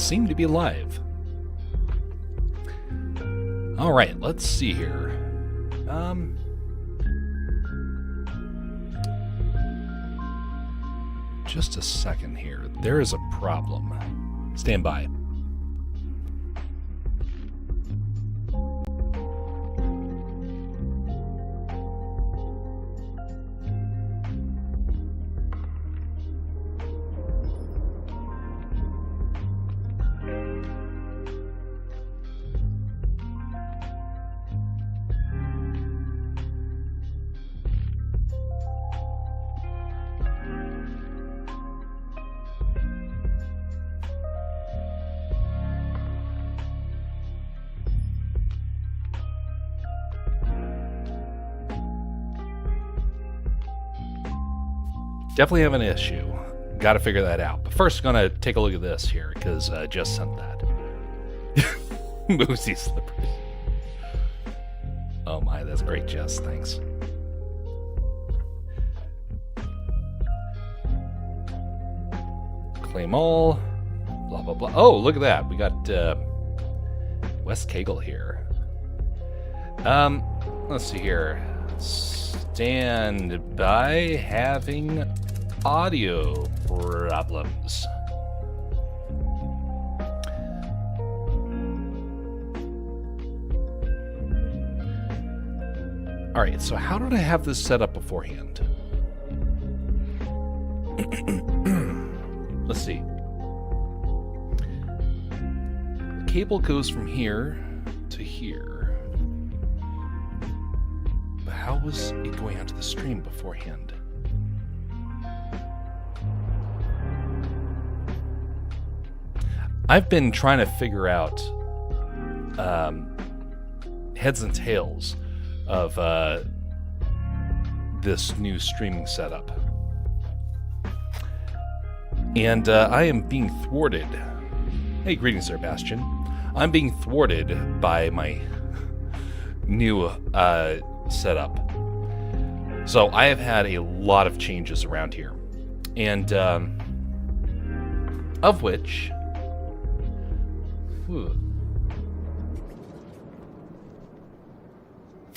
seem to be live. All right, let's see here. Just a second here. There is a problem. Stand by. Definitely have an issue. Got to figure that out. But first, gonna take a look at this here because I just sent that. Moosey slippers. Oh my, that's great, Jess. Thanks. Claim all. Blah blah blah. Oh, look at that. We got Wes Cagle here. Let's see here. Stand by, having audio problems. All right, so how did I have this set up beforehand? Let's see. The cable goes from here to here. But how was it going onto the stream beforehand? I've been trying to figure out heads and tails of this new streaming setup. And I am being thwarted. Hey, greetings there, Bastion. I'm being thwarted by my new setup. So I have had a lot of changes around here. And of which...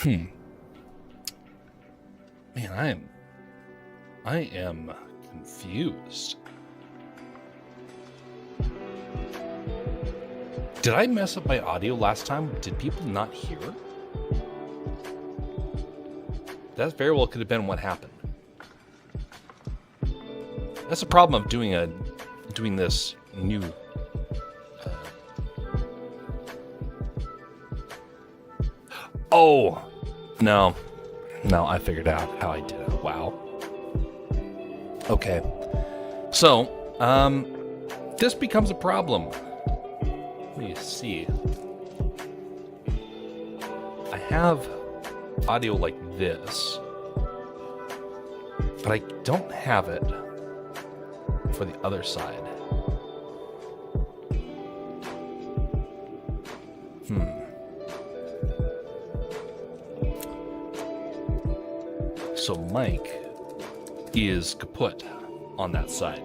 Man, I am confused. Did I mess up my audio last time? Did people not hear? That very well could have been what happened. That's the problem of doing this new. Oh no, I figured out how I did it. Wow. Okay, so this becomes a problem. Let me see. I have audio like this, but I don't have it for the other side. So Mike is kaput on that side.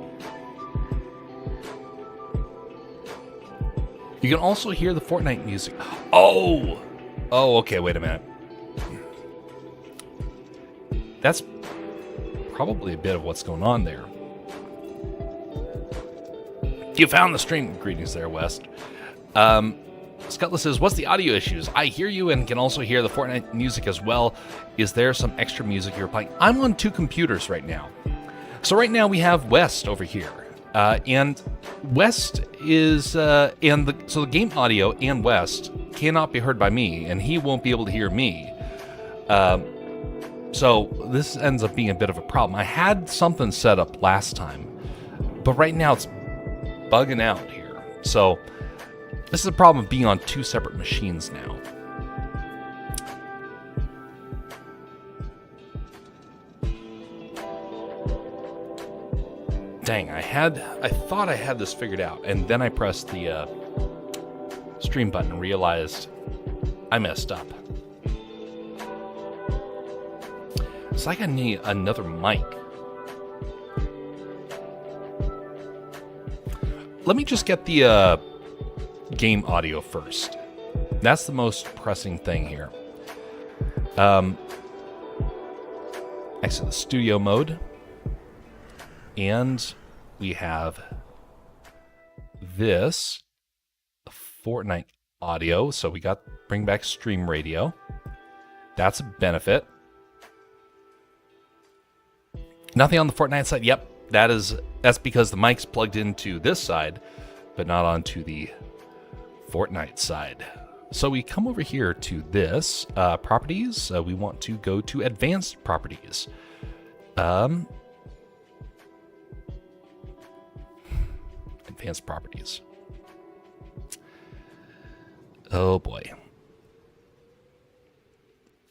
You can also hear the Fortnite music. Oh, okay, wait a minute. That's probably a bit of what's going on there. You found the stream. Greetings there, West. Scutla says, what's the audio issues? I hear you and can also hear the Fortnite music as well. Is there some extra music you're playing? I'm on two computers right now. So right now we have West over here. And West is, so the game audio and West cannot be heard by me, and he won't be able to hear me. So this ends up being a bit of a problem. I had something set up last time, but right now it's bugging out here. So this is a problem of being on two separate machines now. Dang, I thought I had this figured out, and then I pressed the stream button and realized I messed up. It's like I need another mic. Let me just get the game audio first. That's the most pressing thing here. Exit the studio mode. And we have this Fortnite audio. So we got bring back stream radio. That's a benefit. Nothing on the Fortnite side. Yep, that's because the mic's plugged into this side, but not onto the Fortnite side. So we come over here to this properties. We want to go to advanced properties. Advanced properties. Oh boy.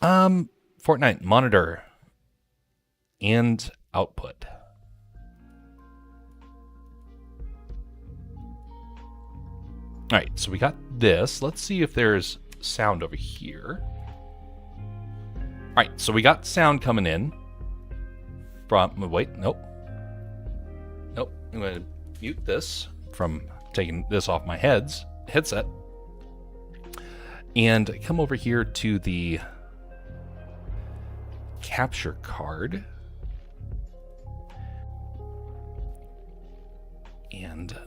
Fortnite monitor and output. All right, so we got this. Let's see if there's sound over here. All right, so we got sound coming in from, wait, nope. I'm going to mute this from taking this off my headset. And come over here to the capture card. And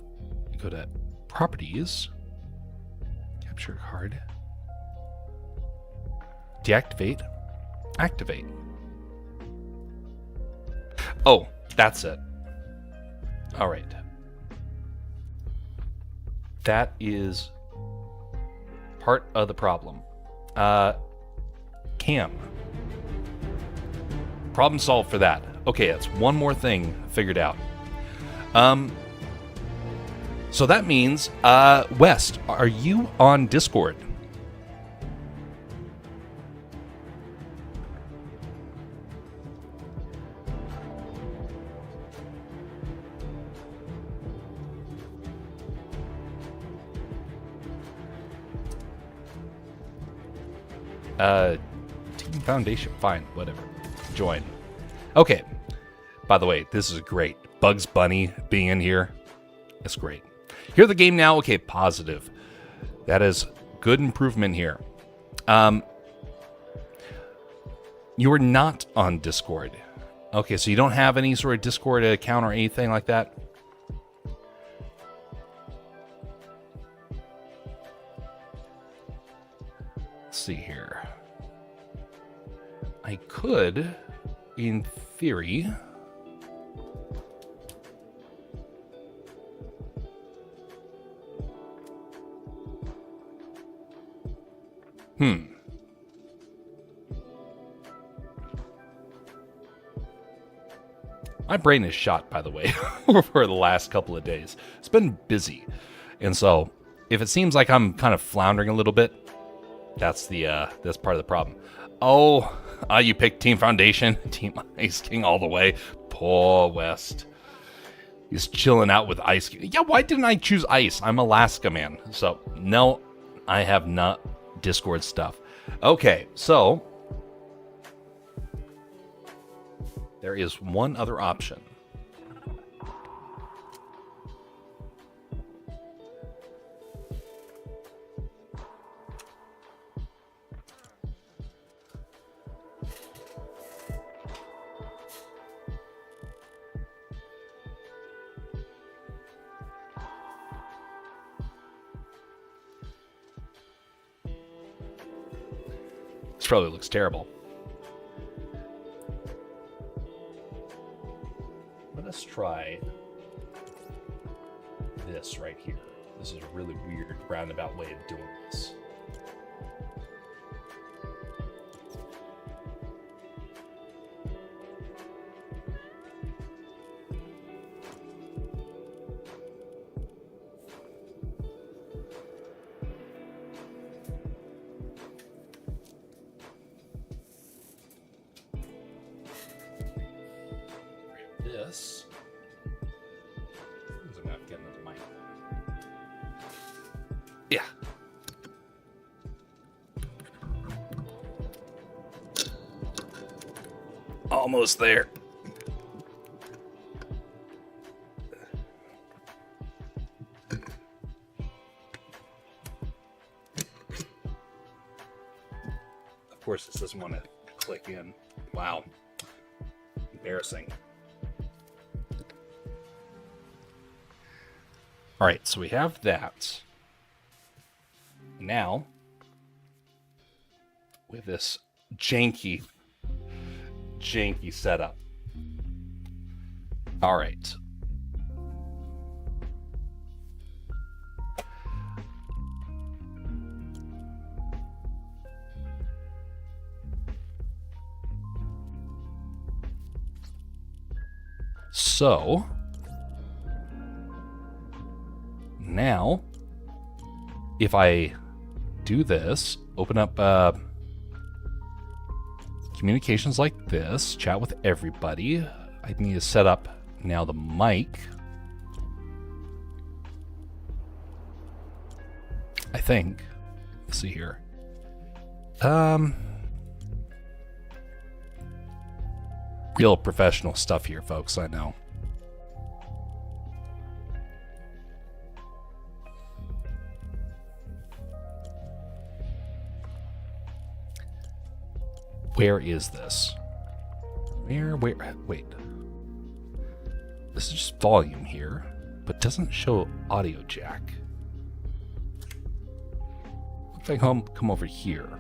go to properties, capture card, deactivate, activate. Oh, that's it. All right. That is part of the problem. Cam. Problem solved for that. Okay, that's one more thing figured out. So that means, West, are you on Discord? Team Foundation, fine, whatever. Join. Okay. By the way, this is great. Bugs Bunny being in here. It's great. Hear the game now. Okay, positive. That is good improvement here. You are not on Discord. Okay, so you don't have any sort of Discord account or anything like that? Let's see here. I could, in theory... My brain is shot, by the way, over the last couple of days. It's been busy. And so, if it seems like I'm kind of floundering a little bit, that's part of the problem. Oh, you picked Team Foundation, Team Ice King all the way. Poor West. He's chilling out with Ice King. Yeah, why didn't I choose Ice? I'm Alaska, man. So, no, I have not Discord stuff. Okay, so there is one other option. This probably looks terrible. Let us try this right here. This is a really weird roundabout way of doing this. This is enough getting into mine. Yeah. Almost there. course, this doesn't want to click in. Wow. Embarrassing. All right, so we have that. Now, we have this janky setup. All right. So, now, if I do this, open up communications like this, chat with everybody. I need to set up now the mic. I think. Let's see here. Real professional stuff here, folks, I know. Where is this? Where, wait. This is just volume here, but doesn't show audio jack. If I come over here.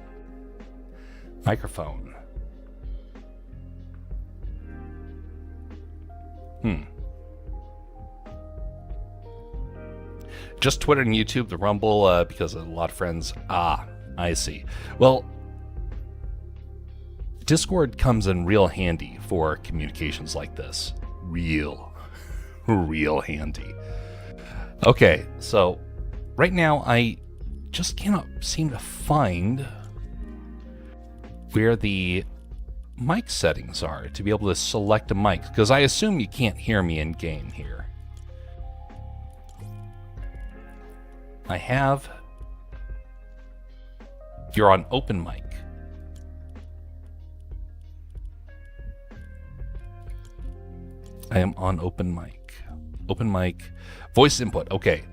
Microphone. Just Twitter and YouTube, the Rumble, because a lot of friends. Ah, I see. Well, Discord comes in real handy for communications like this. Real handy. Okay, so right now I just cannot seem to find where the mic settings are to be able to select a mic, because I assume you can't hear me in game here. I have, you're on open mic. I am on open mic. Open mic, voice input. Okay,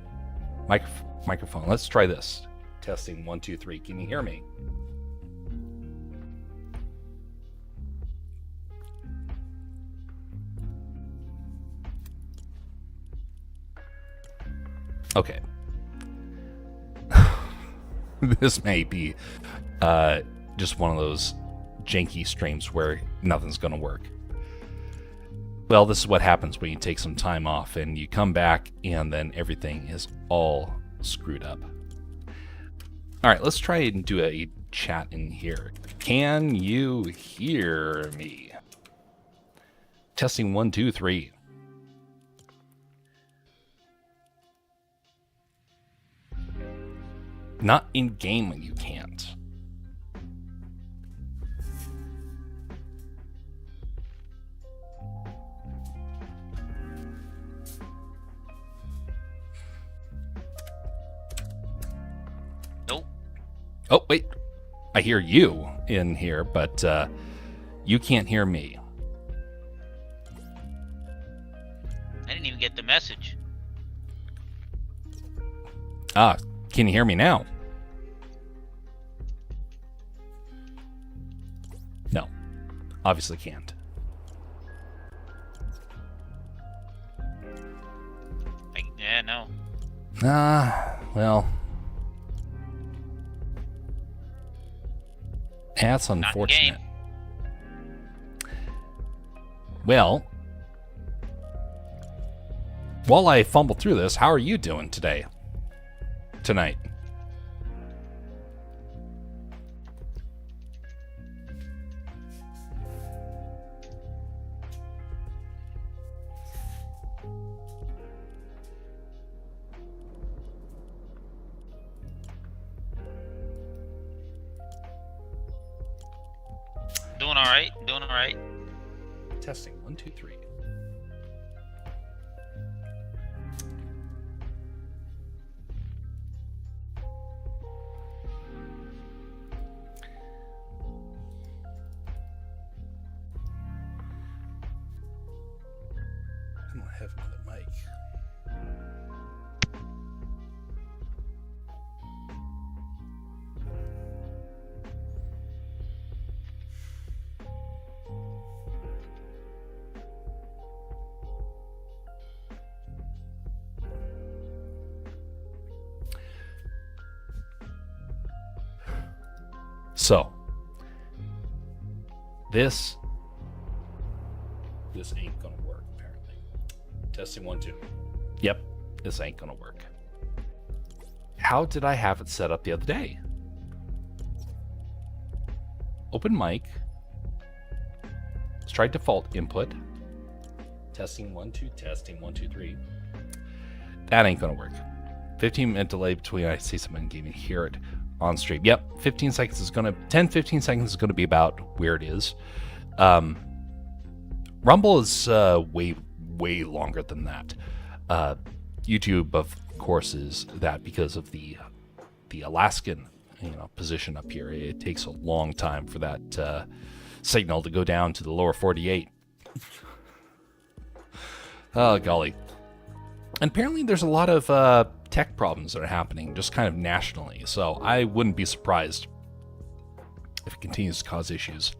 microphone. Let's try this. Testing 1 2 3. Can you hear me? Okay. This may be just one of those janky streams where nothing's going to work. Well, this is what happens when you take some time off and you come back and then everything is all screwed up. All right, let's try and do a chat in here. Can you hear me? Testing 1 2 3. Not in game, you can't. Nope. Oh, wait. I hear you in here, but you can't hear me. I didn't even get the message. Ah, can you hear me now? No, obviously can't. Yeah, no. Well, that's unfortunate. Well, while I fumble through this, how are you doing today? Tonight? Doing all right. Doing all right. Testing 1 2 3. I don't have another mic. This ain't gonna work, apparently. Testing 1, 2. Yep, this ain't gonna work. How did I have it set up the other day? Open mic. Let's try default input. Testing 1, 2, testing 1, 2, 3. That ain't gonna work. 15-minute delay between I see someone and even hear it on stream. Yep, 15 seconds is gonna 10-15 seconds is gonna be about where it is. Rumble is way longer than that. YouTube, of course, is that because of the Alaskan position up here. It takes a long time for that signal to go down to the lower 48. Oh golly. And apparently there's a lot of tech problems that are happening just kind of nationally, so I wouldn't be surprised if it continues to cause issues.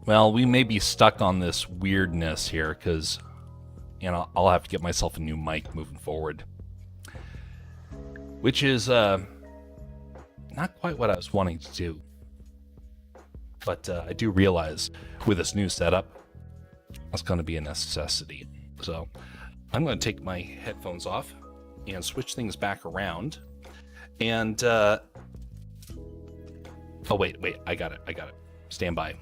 Well, we may be stuck on this weirdness here because, I'll have to get myself a new mic moving forward. Which is not quite what I was wanting to do. But I do realize with this new setup, that's going to be a necessity. So I'm going to take my headphones off and switch things back around. And, oh, wait, I got it. Stand by.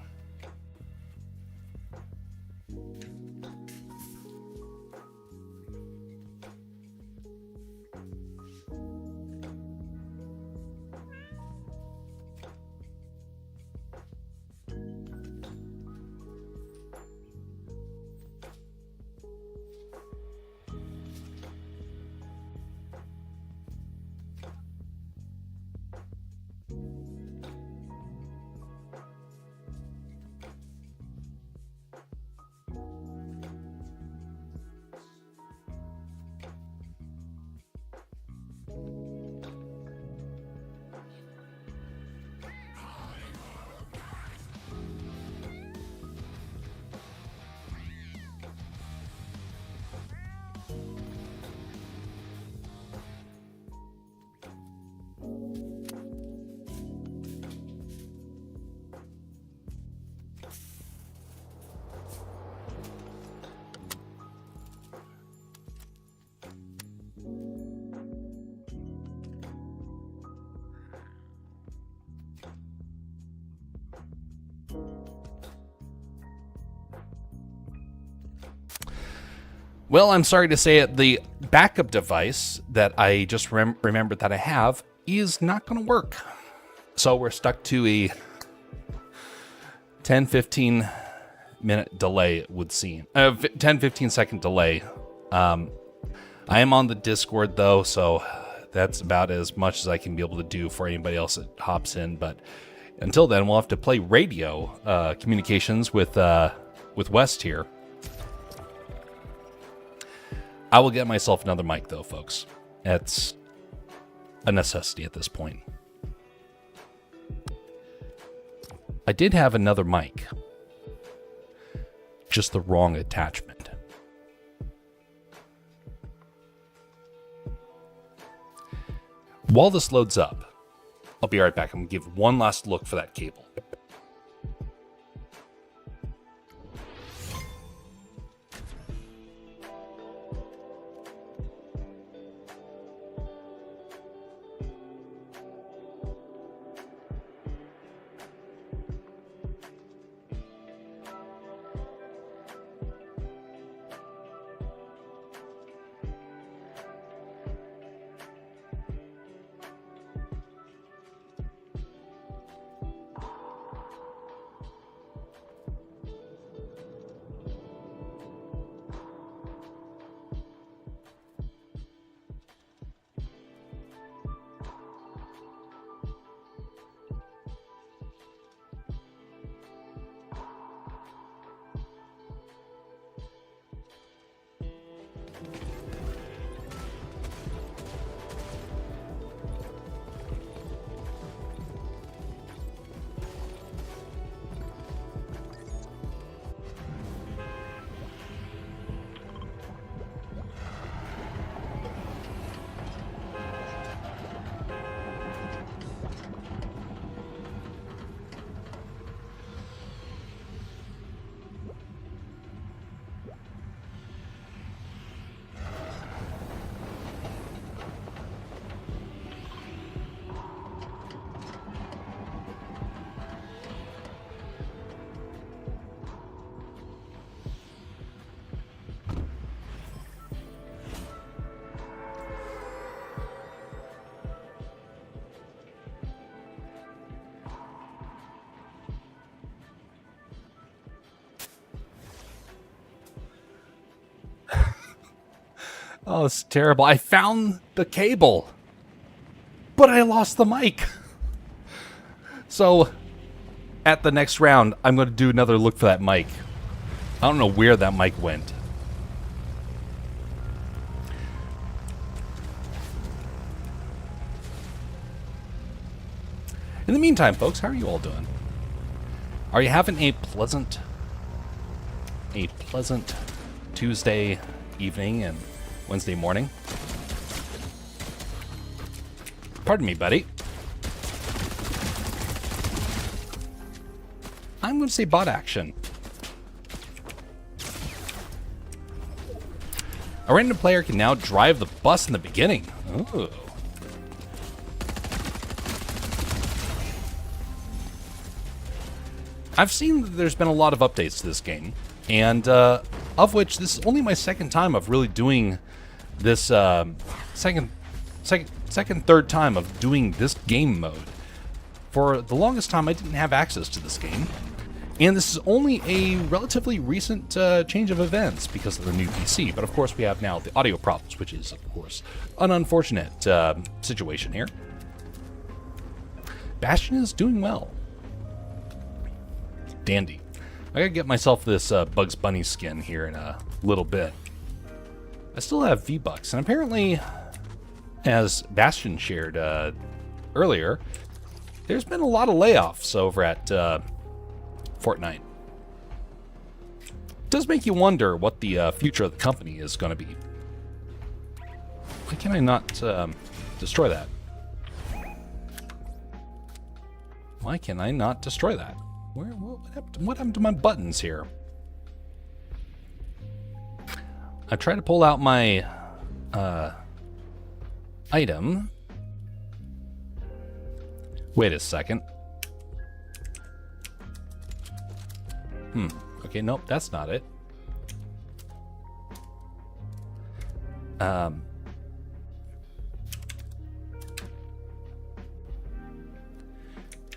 Well, I'm sorry to say it, the backup device that I just remembered that I have is not going to work. So we're stuck to a 10-15 minute delay, it would seem. 10-15 second delay. I am on the Discord, though, so that's about as much as I can be able to do for anybody else that hops in. But until then, we'll have to play radio communications with West here. I will get myself another mic, though, folks. It's a necessity at this point. I did have another mic. Just the wrong attachment. While this loads up, I'll be right back. I'm going to give one last look for that cable. Oh, it's terrible. I found the cable, but I lost the mic. So, at the next round, I'm going to do another look for that mic. I don't know where that mic went. In the meantime, folks, how are you all doing? Are you having a pleasant Tuesday evening and Wednesday morning? Pardon me, buddy. I'm going to say bot action. A random player can now drive the bus in the beginning. Ooh. I've seen that there's been a lot of updates to this game, and of which this is only my second time of really doing this, third time of doing this game mode. For the longest time, I didn't have access to this game, and this is only a relatively recent change of events because of the new PC. But of course, we have now the audio problems, which is, of course, an unfortunate situation here. Bastion is doing well. Dandy. I gotta get myself this Bugs Bunny skin here in a little bit. I still have V-Bucks, and apparently, as Bastion shared earlier, there's been a lot of layoffs over at Fortnite. It does make you wonder what the future of the company is going to be. Why can I not destroy that? Why can I not destroy that? What happened to my buttons here? I tried to pull out my item. Wait a second. Okay, nope, that's not it.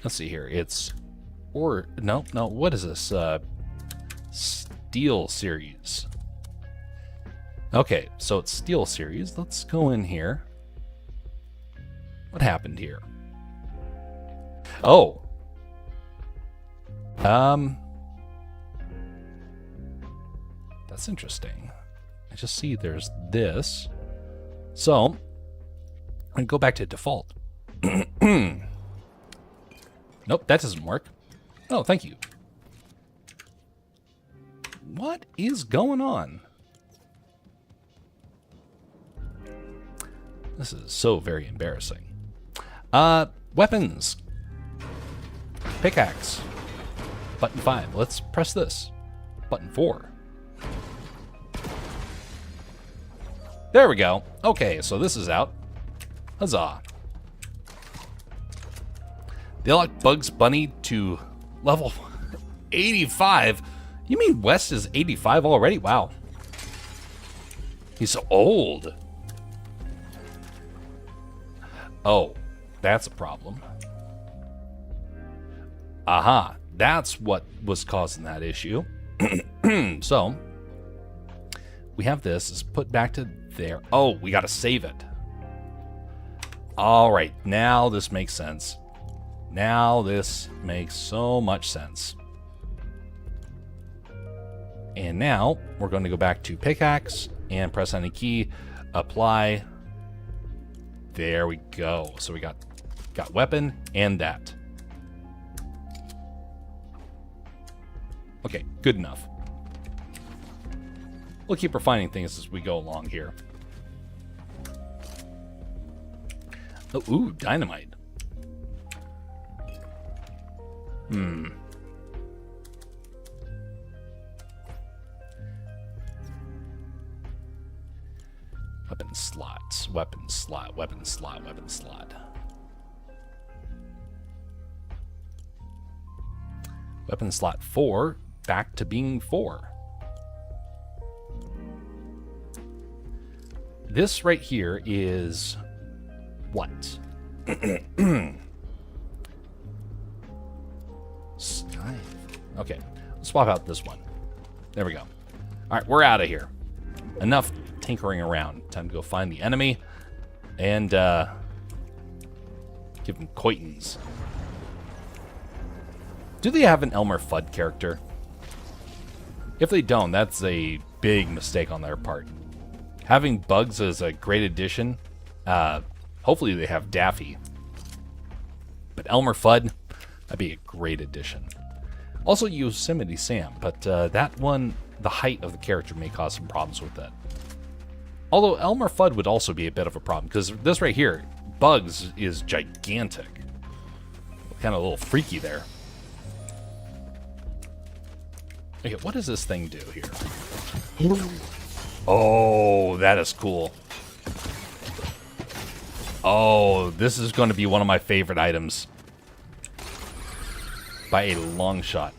Let's see here. It's no, what is this? Steel series. Okay, so it's Steel series. Let's go in here. What happened here? Oh. That's interesting. I just see there's this. So, I'm going to go back to default. Nope, that doesn't work. Oh, thank you. What is going on? This is so very embarrassing. Weapons. Pickaxe. Button 5. Let's press this. Button 4. There we go. Okay, so this is out. Huzzah. They locked Bugs Bunny to level 85. You mean West is 85 already? Wow. He's so old. Oh, that's a problem. Aha, that's what was causing that issue. So, we have this. It's put back to there. Oh, we got to save it. All right, now this makes sense. Now this makes so much sense. And now we're going to go back to pickaxe and press any key, apply. There we go. So we got weapon and that. Okay, good enough. We'll keep refining things as we go along here. Oh, ooh, dynamite. Weapon slots, weapon slot, weapon slot, weapon slot. Weapon slot 4, back to being 4. This right here is what? Sky. Okay, let's swap out this one. There we go. All right, we're out of here. Enough tinkering around. Time to go find the enemy and give him Coitons. Do they have an Elmer Fudd character? If they don't, that's a big mistake on their part. Having Bugs is a great addition. Hopefully they have Daffy. But Elmer Fudd, that'd be a great addition. Also Yosemite Sam, but that one, the height of the character may cause some problems with that. Although Elmer Fudd would also be a bit of a problem, because this right here, Bugs is gigantic. Kind of a little freaky there. Okay, what does this thing do here? Oh, that is cool. Oh, this is going to be one of my favorite items. By a long shot.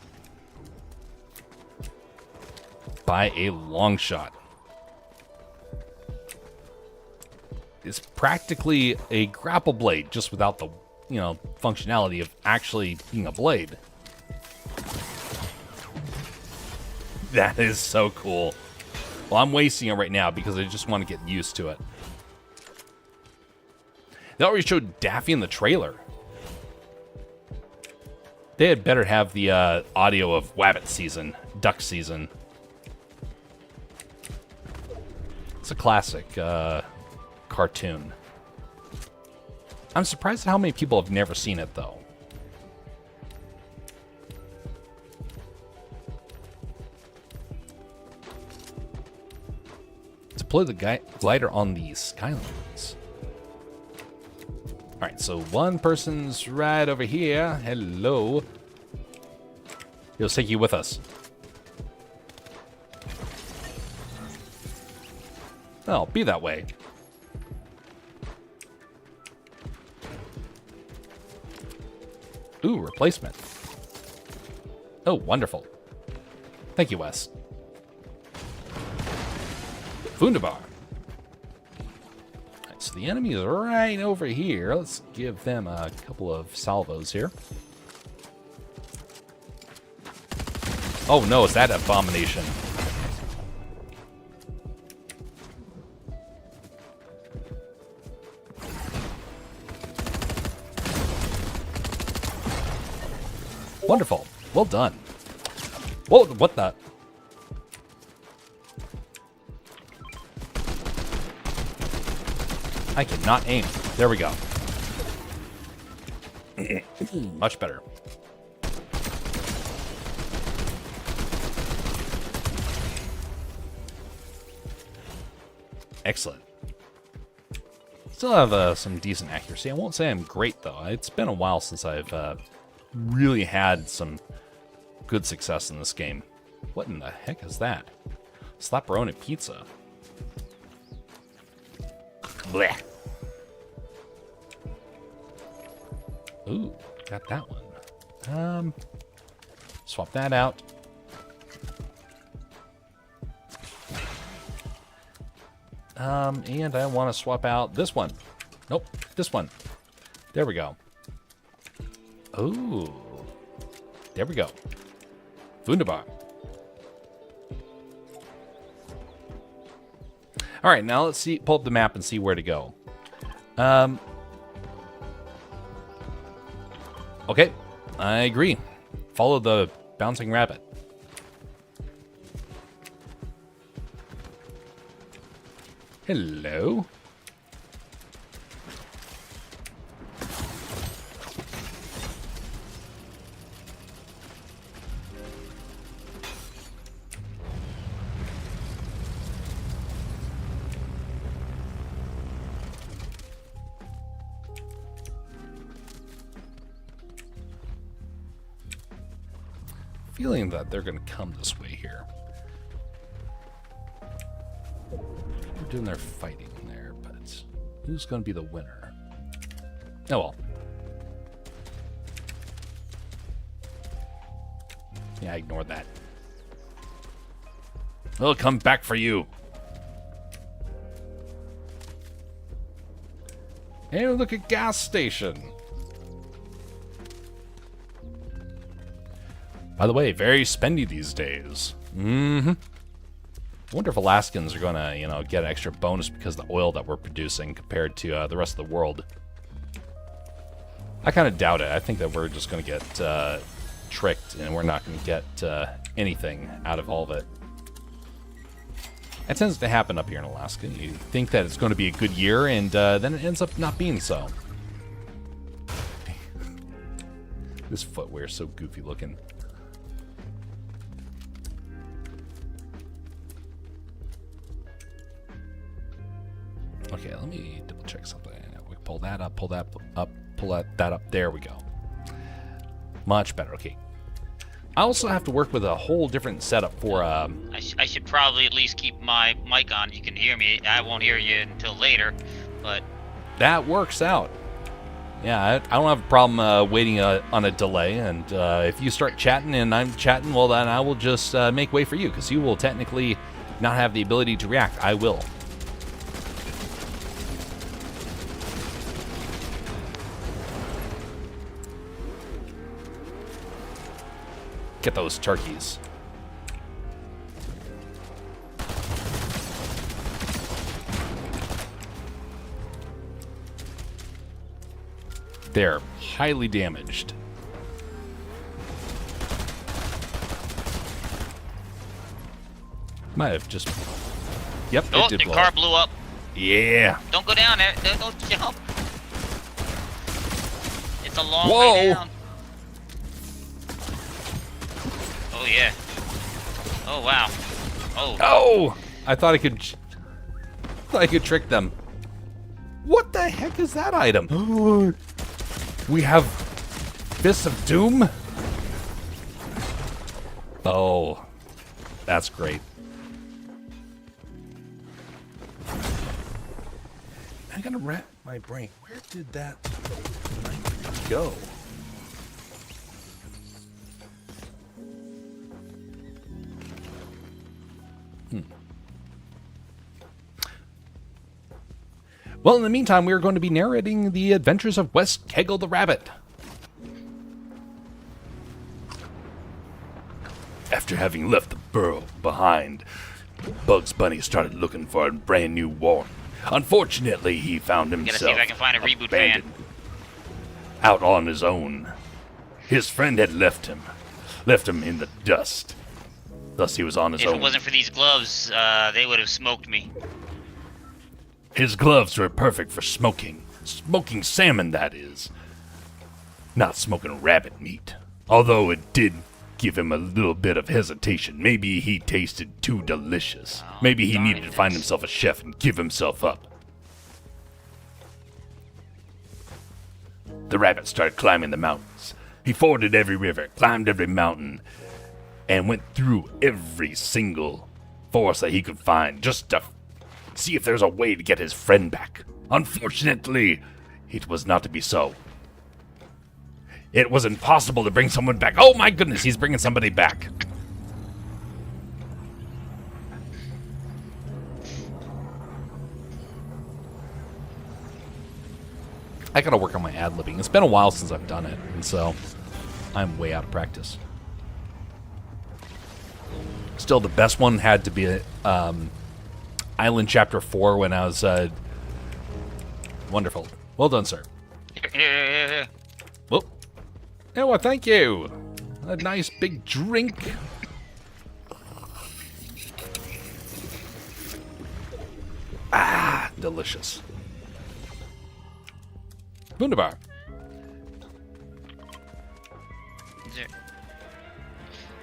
By a long shot. It's practically a grapple blade, just without the, functionality of actually being a blade. That is so cool. Well, I'm wasting it right now because I just want to get used to it. They already showed Daffy in the trailer. They had better have the audio of Wabbit season, Duck season. It's a classic cartoon. I'm surprised at how many people have never seen it, though. Deploy the glider on the Skylines. Alright, so one person's right over here. Hello. Let's take you with us. Oh, be that way. Ooh, replacement. Oh, wonderful. Thank you, Wes. Wunderbar. Right, so the enemy is right over here. Let's give them a couple of salvos here. Oh no, is that abomination? Wonderful. Well done. Whoa, what the? I cannot aim. There we go. Much better. Excellent. Still have some decent accuracy. I won't say I'm great, though. It's been a while since I've really had some good success in this game. What in the heck is that? Slapperoni pizza. Blech. Ooh, got that one. Swap that out. And I want to swap out this one. Nope, this one. There we go. Ooh. There we go. Wunderbar. All right, now let's see. Pull up the map and see where to go. Okay, I agree. Follow the bouncing rabbit. Hello. Feeling that they're going to come this way here. We're doing their fighting there, but who's going to be the winner? Oh well. Yeah, ignore that. They'll come back for you. Hey, look at gas station. By the way, very spendy these days. Mm-hmm. wonder if Alaskans are going to, get an extra bonus because of the oil that we're producing compared to the rest of the world. I kind of doubt it. I think that we're just going to get tricked and we're not going to get anything out of all of it. It tends to happen up here in Alaska. You think that it's going to be a good year, and then it ends up not being so. This footwear is so goofy looking. Okay, let me double check something. We pull that up, pull that up, pull that up. There we go. Much better. Okay. I also have to work with a whole different setup for... I should probably at least keep my mic on. You can hear me. I won't hear you until later, but... That works out. Yeah, I don't have a problem waiting on a delay, and if you start chatting and I'm chatting, well, then I will just make way for you, because you will technically not have the ability to react. I will. Get those turkeys. They're highly damaged. Might have just... Yep, oh, it did the blow car up. blew up. Yeah. Don't go down there. Don't jump. It's a long Whoa. way down. Oh, yeah. Oh, wow. Oh. Oh! I thought I could trick them. What the heck is that item? We have Fists of Doom? Oh. That's great. I gotta wrap my brain. Where did that go? Well, in the meantime, we are going to be narrating the adventures of Wes Kegel the Rabbit. After having left the burrow behind, Bugs Bunny started looking for a brand new warren. Unfortunately, he found himself Gotta see if I can find a reboot fan. abandoned, out on his own. His friend had left him in the dust. Thus, he was on his own. If it wasn't for these gloves, they would have smoked me. His gloves were perfect for smoking. Smoking salmon, that is. Not smoking rabbit meat. Although it did give him a little bit of hesitation. Maybe he tasted too delicious. Maybe he needed to find himself a chef and give himself up. The rabbit started climbing the mountains. He forded every river, climbed every mountain, and went through every single forest that he could find just to see if there's a way to get his friend back. Unfortunately, it was not to be so. It was impossible to bring someone back. Oh my goodness, he's bringing somebody back. I gotta work on my ad-libbing. It's been a while since I've done it, and so I'm way out of practice. Still, the best one had to be Island Chapter 4 when I was... Wonderful. Well done, sir. Well, yeah, well, thank you. A nice big drink. Ah, delicious. Wunderbar. Is there...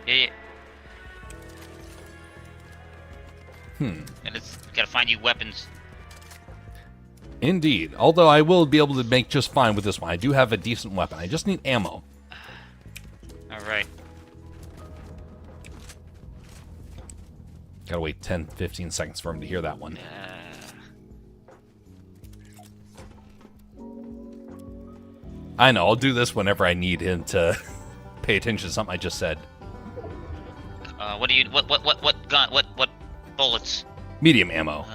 Yeah. And it's gotta find you weapons. Indeed. Although I will be able to make just fine with this one. I do have a decent weapon. I just need ammo. Alright. Gotta wait 10, 15 seconds for him to hear that one. I know. I'll do this whenever I need him to pay attention to something I just said. What gun, what bullets? Medium ammo.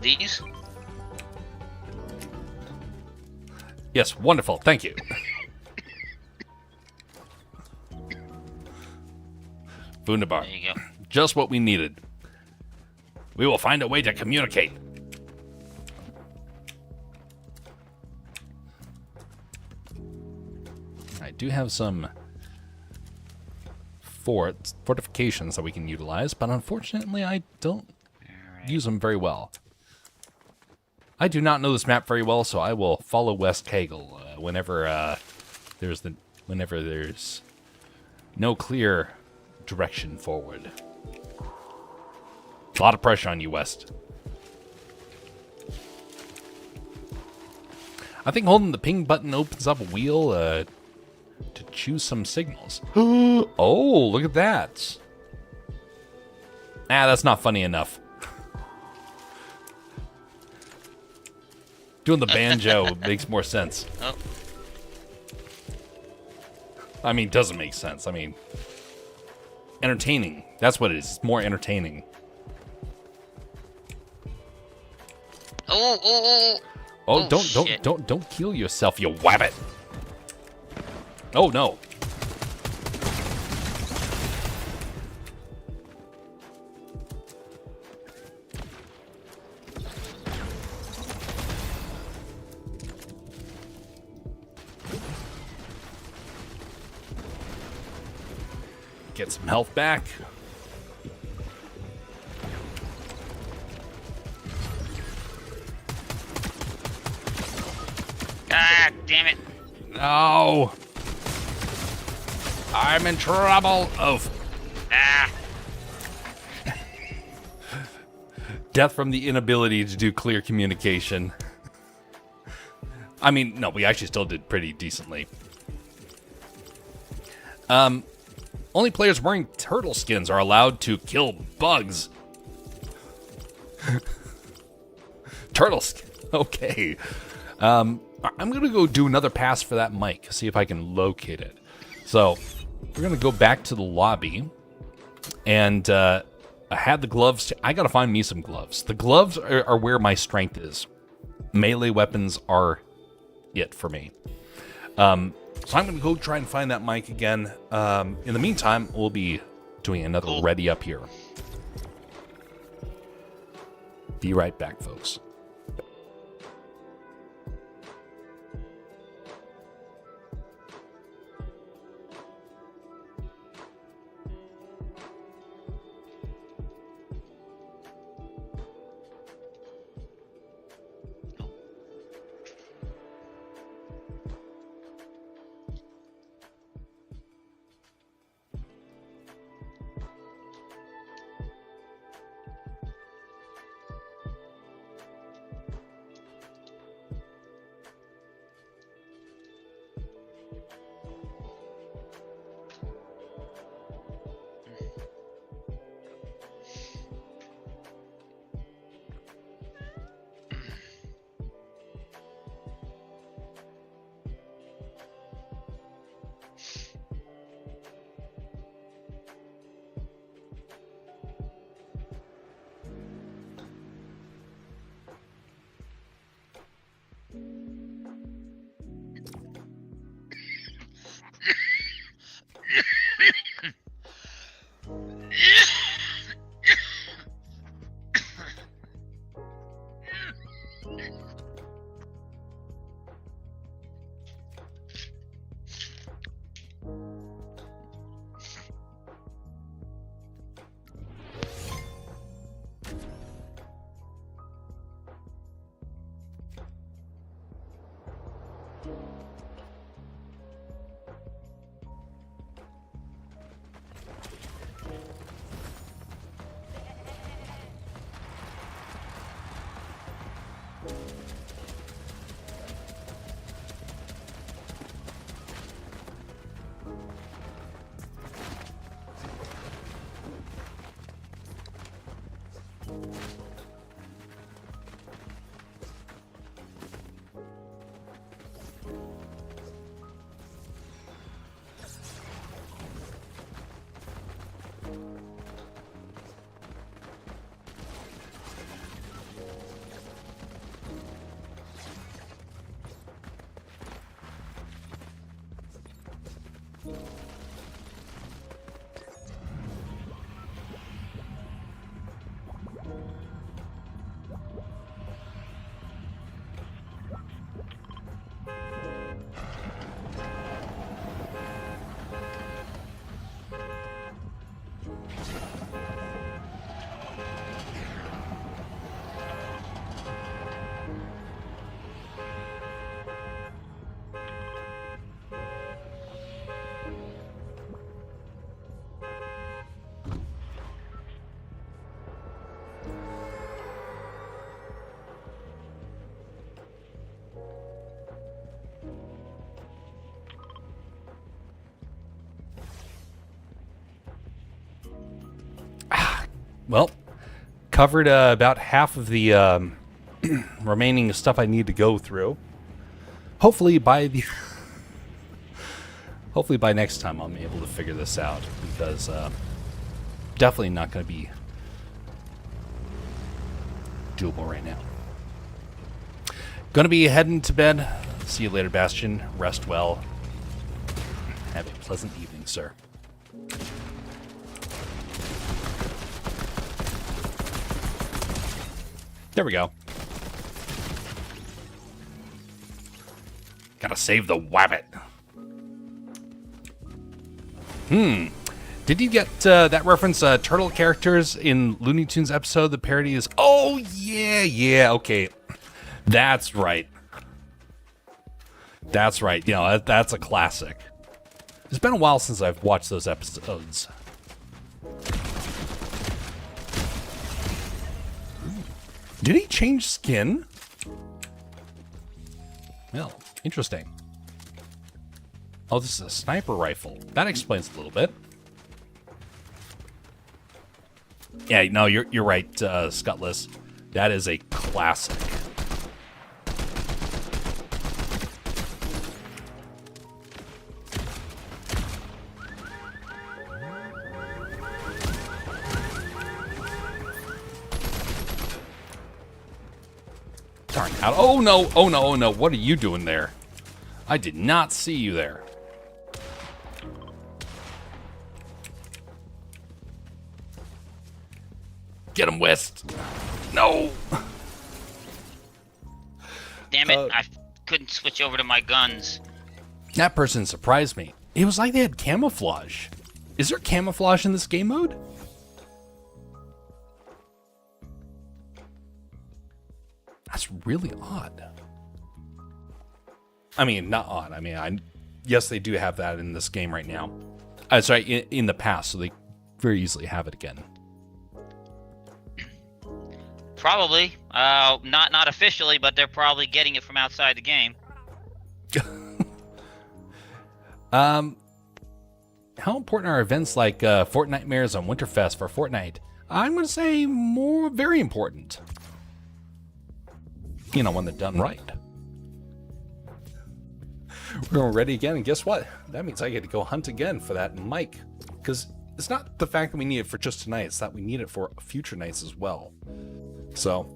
These? Yes, wonderful. Thank you. Wunderbar. There you go. Just what we needed. We will find a way to communicate. I do have some fortifications that we can utilize, but unfortunately I don't use them very well. I do not know this map very well, so I will follow West Kegel whenever there's no clear direction forward. A lot of pressure on you, West. I think holding the ping button opens up a wheel to choose some signals. Oh, look at that. That's not funny enough. Doing the banjo makes more sense. Oh. I mean, doesn't make sense. I mean, entertaining. That's what it is. It's more entertaining. Oh, don't kill yourself, you wabbit. Oh no. Get some health back. Ah, damn it. No. I'm in trouble. Oh. Ah. Death from the inability to do clear communication. I mean, no, we actually still did pretty decently. Only players wearing turtle skins are allowed to kill bugs. Turtle skin. Okay. I'm going to go do another pass for that mic, see if I can locate it. So, we're going to go back to the lobby. And I had the gloves. I got to find me some gloves. The gloves are where my strength is. Melee weapons are it for me. So I'm going to go try and find that mic again. In the meantime, we'll be doing another ready up here. Be right back, folks. Well, covered about half of the remaining stuff I need to go through. Hopefully by next time I'll be able to figure this out, because definitely not going to be doable right now. Going to be heading to bed. See you later, Bastion. Rest well. Have a pleasant evening, sir. There we go. Gotta save the wabbit. Did you get that reference, turtle characters in Looney Tunes episode? The parody is, oh, yeah, okay. That's right. That's right. You know, that's a classic. It's been a while since I've watched those episodes. Did he change skin? Well, interesting. Oh, this is a sniper rifle. That explains a little bit. Yeah, no, you're right, Scutless. That is a classic. Darn out. Oh no, oh no, oh no. What are you doing there? I did not see you there. Get him, West. No. Damn it, I couldn't switch over to my guns. That person surprised me. It was like they had camouflage. Is there camouflage in this game mode? That's really odd. I mean, not odd. I mean, yes, they do have that in this game right now. Sorry, in the past, so they very easily have it again. Probably. Not officially, but they're probably getting it from outside the game. How important are events like Fortnitemares on Winterfest for Fortnite? I'm going to say very important. You know, when they're done right. We're ready again, and guess what? That means I get to go hunt again for that mic. Because it's not the fact that we need it for just tonight, it's that we need it for future nights as well. So,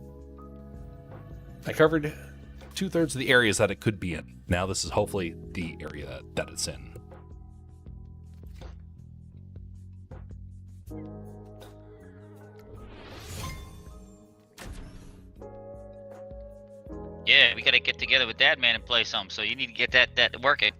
I covered 2/3 of the areas that it could be in. Now this is hopefully the area that it's in. Yeah, we gotta get together with that man and play some, so you need to get that working.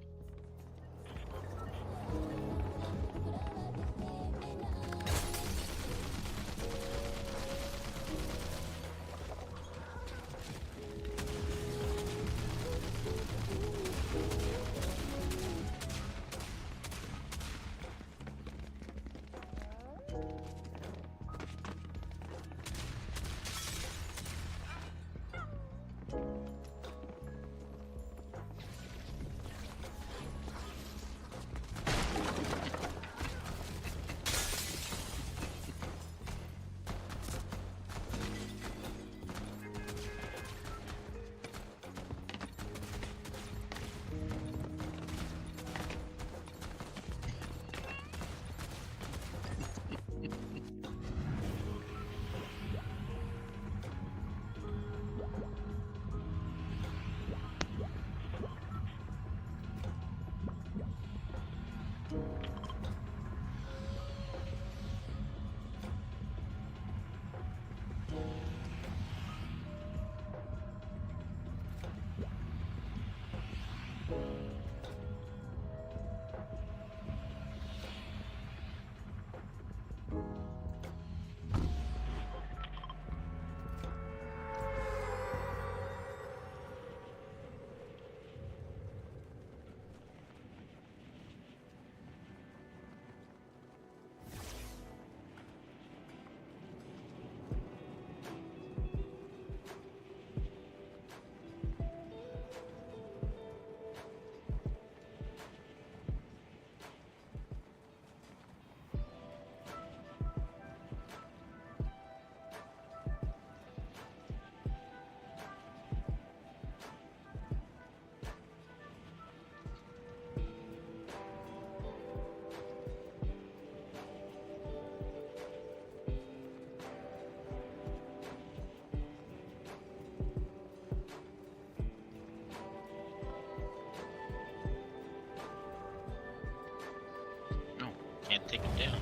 take him down.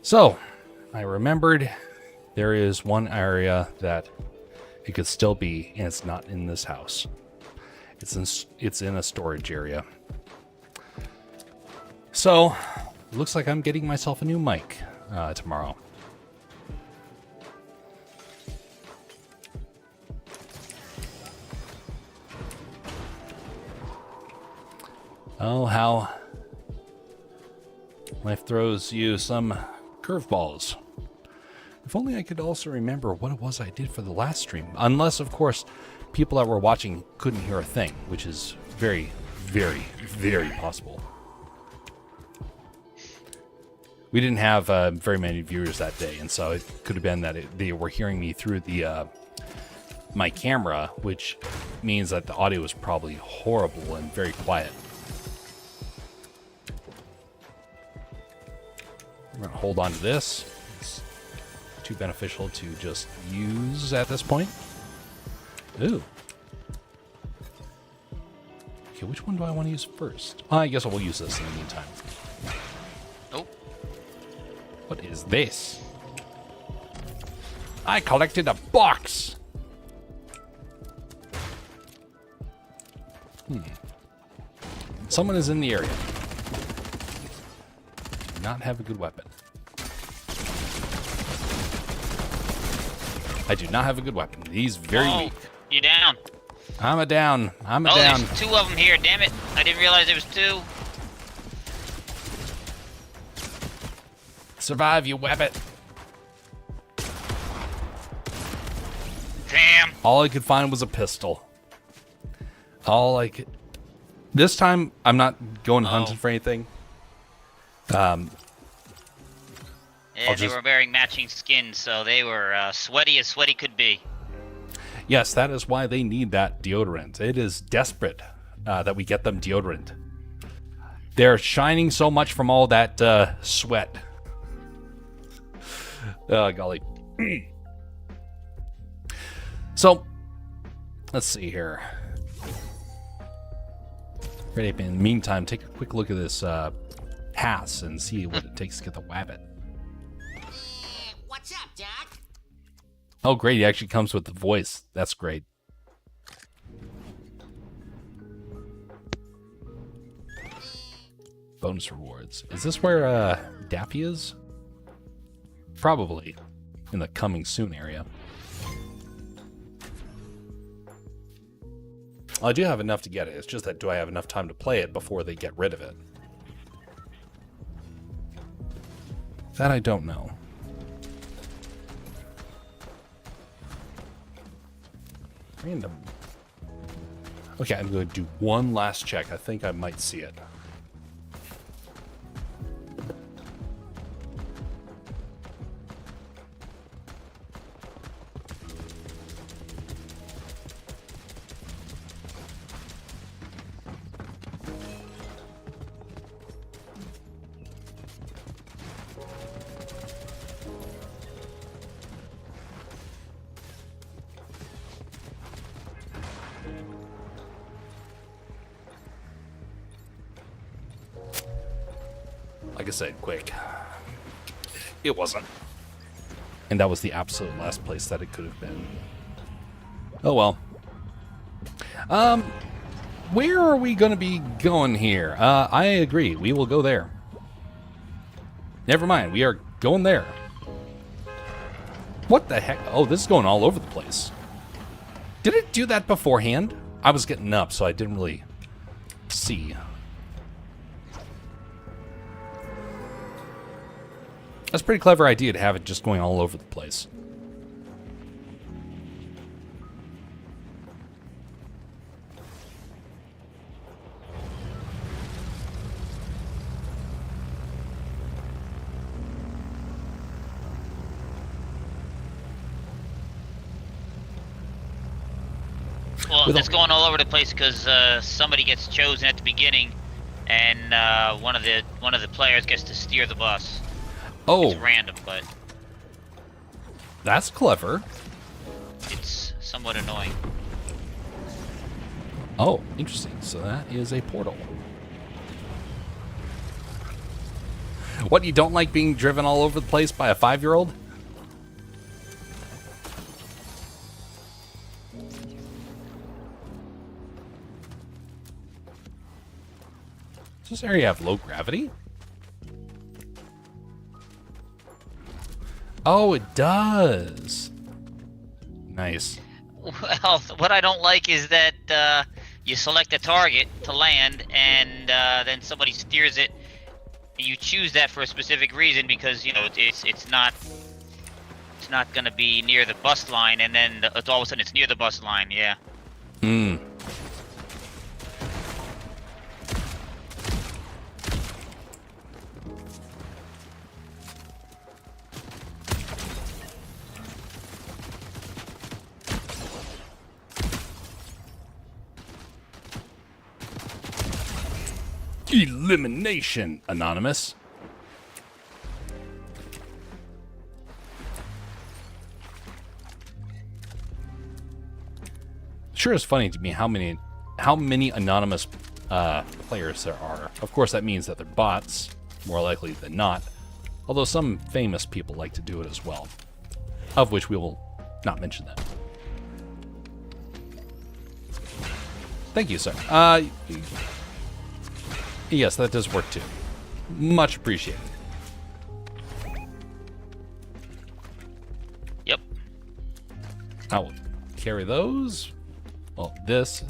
So, I remembered there is one area that it could still be, and it's not in this house. It's in a storage area. So, looks like I'm getting myself a new mic tomorrow. Oh, how life throws you some curveballs. If only I could also remember what it was I did for the last stream. Unless, of course, people that were watching couldn't hear a thing, which is very, very, very possible. We didn't have very many viewers that day, and so it could have been that they were hearing me through the my camera, which means that the audio was probably horrible and very quiet. I'm going to hold on to this. It's too beneficial to just use at this point. Ooh. Okay, which one do I want to use first? I guess I will use this in the meantime. Oh. What is this? I collected a box! Someone is in the area. Do not have a good weapon. I do not have a good weapon. He's very weak. You down? I'm a down. I'm a Oh, down. there's two of them here. Damn it! I didn't realize there was two. Survive, you wabbit. Damn. All I could find was a pistol. All I could... This time, I'm not going hunting for anything. Yeah, I'll they just- were wearing matching skins, so they were sweaty as sweaty could be. Yes, that is why they need that deodorant. It is desperate that we get them deodorant. They're shining so much from all that sweat. Oh, golly. So, let's see here. Ready, in the meantime, take a quick look at this pass and see what it takes to get the wabbit. What's up, Doc? Oh, great. He actually comes with the voice. That's great. Bonus rewards. Is this where Daffy is? Probably. In the coming soon area. I do have enough to get it. It's just that do I have enough time to play it before they get rid of it? That I don't know. Random. Okay, I'm going to do one last check. I think I might see it. Like I said, quick. It wasn't. And that was the absolute last place that it could have been. Oh well. Where are we going to be going here? I agree. We will go there. Never mind. We are going there. What the heck? Oh, this is going all over the place. Did it do that beforehand? I was getting up, so I didn't really see. That's a pretty clever idea to have it just going all over the place. Well, it's going all over the place because somebody gets chosen at the beginning, and one of the players gets to steer the bus. Oh, It's random, but that's clever. it's somewhat annoying. Oh, interesting. So that is a portal. What, you don't like being driven all over the place by a 5-year-old? Does this area have low gravity? Oh, it does. Nice. Well, what I don't like is that you select a target to land, and then somebody steers it. You choose that for a specific reason because it's not going to be near the bus line, and then all of a sudden it's near the bus line. Yeah. Hmm. Elimination, Anonymous. Sure is funny to me how many anonymous players there are. Of course, that means that they're bots, more likely than not. Although some famous people like to do it as well, of which we will not mention them. Thank you, sir. Yes, that does work too. Much appreciated. Yep. I will carry those. Well, this.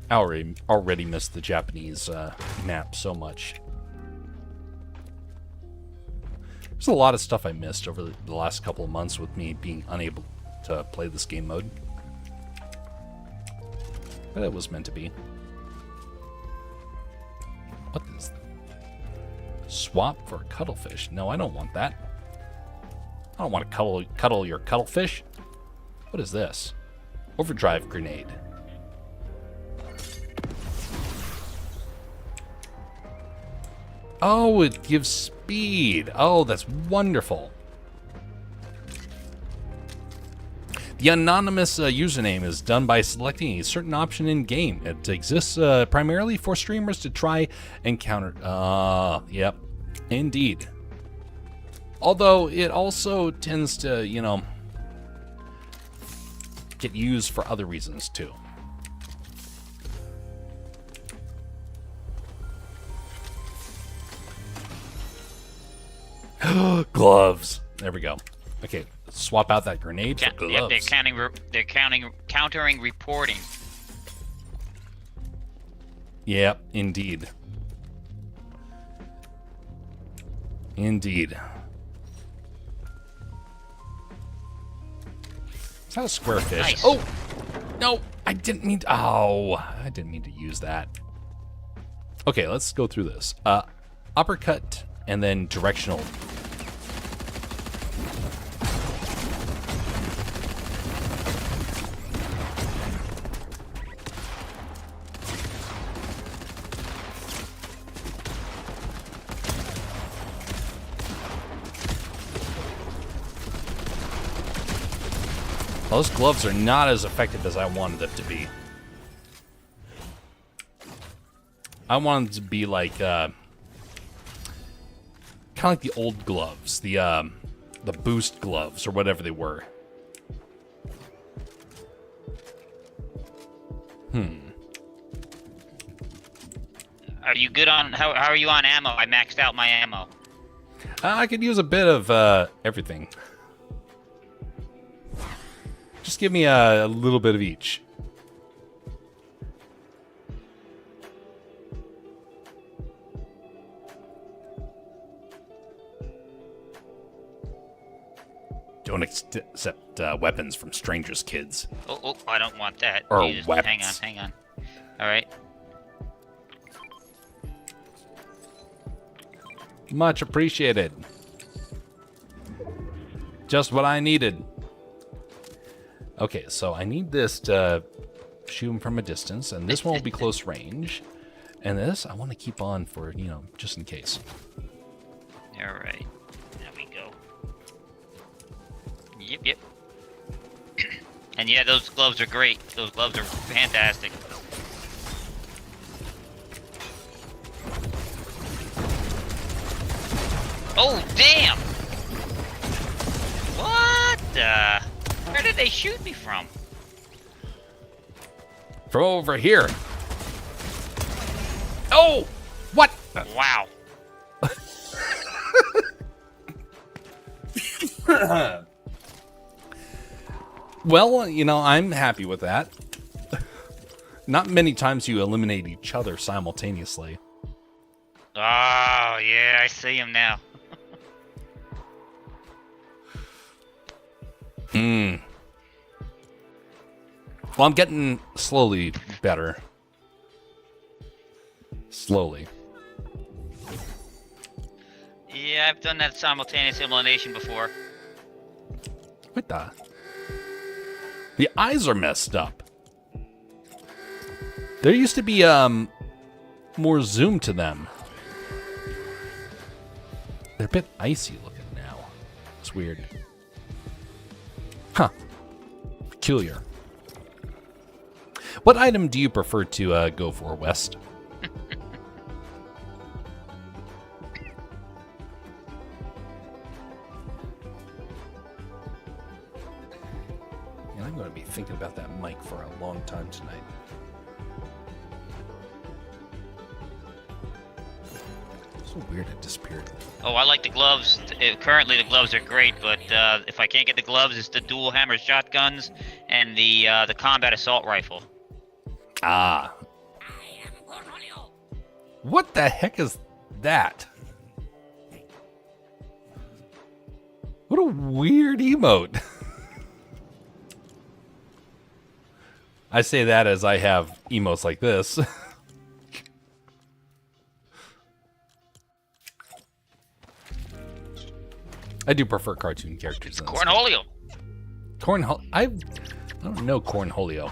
I already missed the Japanese map so much. There's a lot of stuff I missed over the last couple of months with me being unable to play this game mode. But it was meant to be. What is that? Swap for a cuttlefish? No, I don't want that. I don't want to cuddle your cuttlefish. What is this? Overdrive grenade. Oh, it gives speed. Oh, that's wonderful. The anonymous username is done by selecting a certain option in game. It exists primarily for streamers to try and counter. Yep, indeed. Although it also tends to, get used for other reasons too. Gloves. There we go. Okay, swap out that grenade for gloves. Yeah, they're countering reporting. Yep, indeed. Indeed. Is that a square fish? Nice. Oh! No! I didn't mean to... Oh! I didn't mean to use that. Okay, let's go through this. Uppercut, and then directional. Those gloves are not as effective as I wanted them to be. I wanted them to be like, kind of like the old gloves, the boost gloves or whatever they were. Are you good on how are you on ammo? I maxed out my ammo. I could use a bit of everything. Just give me a little bit of each. Don't accept weapons from strangers, kids. Oh, I don't want that. Or Jesus, weapons. Hang on. All right. Much appreciated. Just what I needed. Okay, so I need this to shoot him from a distance, and this one will be close range. And this, I want to keep on for, you know, just in case. All right. There we go. Yep. And yeah, those gloves are great. Those gloves are fantastic. Oh, damn! What the? Where did they shoot me from? From over here. Oh! What? Wow. Well, you know, I'm happy with that. Not many times you eliminate each other simultaneously. Oh, yeah, I see him now. Well, I'm getting slowly better. Slowly. Yeah, I've done that simultaneous elimination before. What the? The eyes are messed up. There used to be more zoom to them. They're a bit icy looking now. It's weird. Huh. Peculiar. What item do you prefer to go for, West? I'm going to be thinking about that mic for a long time tonight. It's so weird it disappeared. Oh, I like the gloves. Currently, the gloves are great, but if I can't get the gloves, it's the dual hammer shotguns and the combat assault rifle. Ah. What the heck is that? What a weird emote. I say that as I have emotes like this. I do prefer cartoon characters. Cornholio. I don't know Cornholio.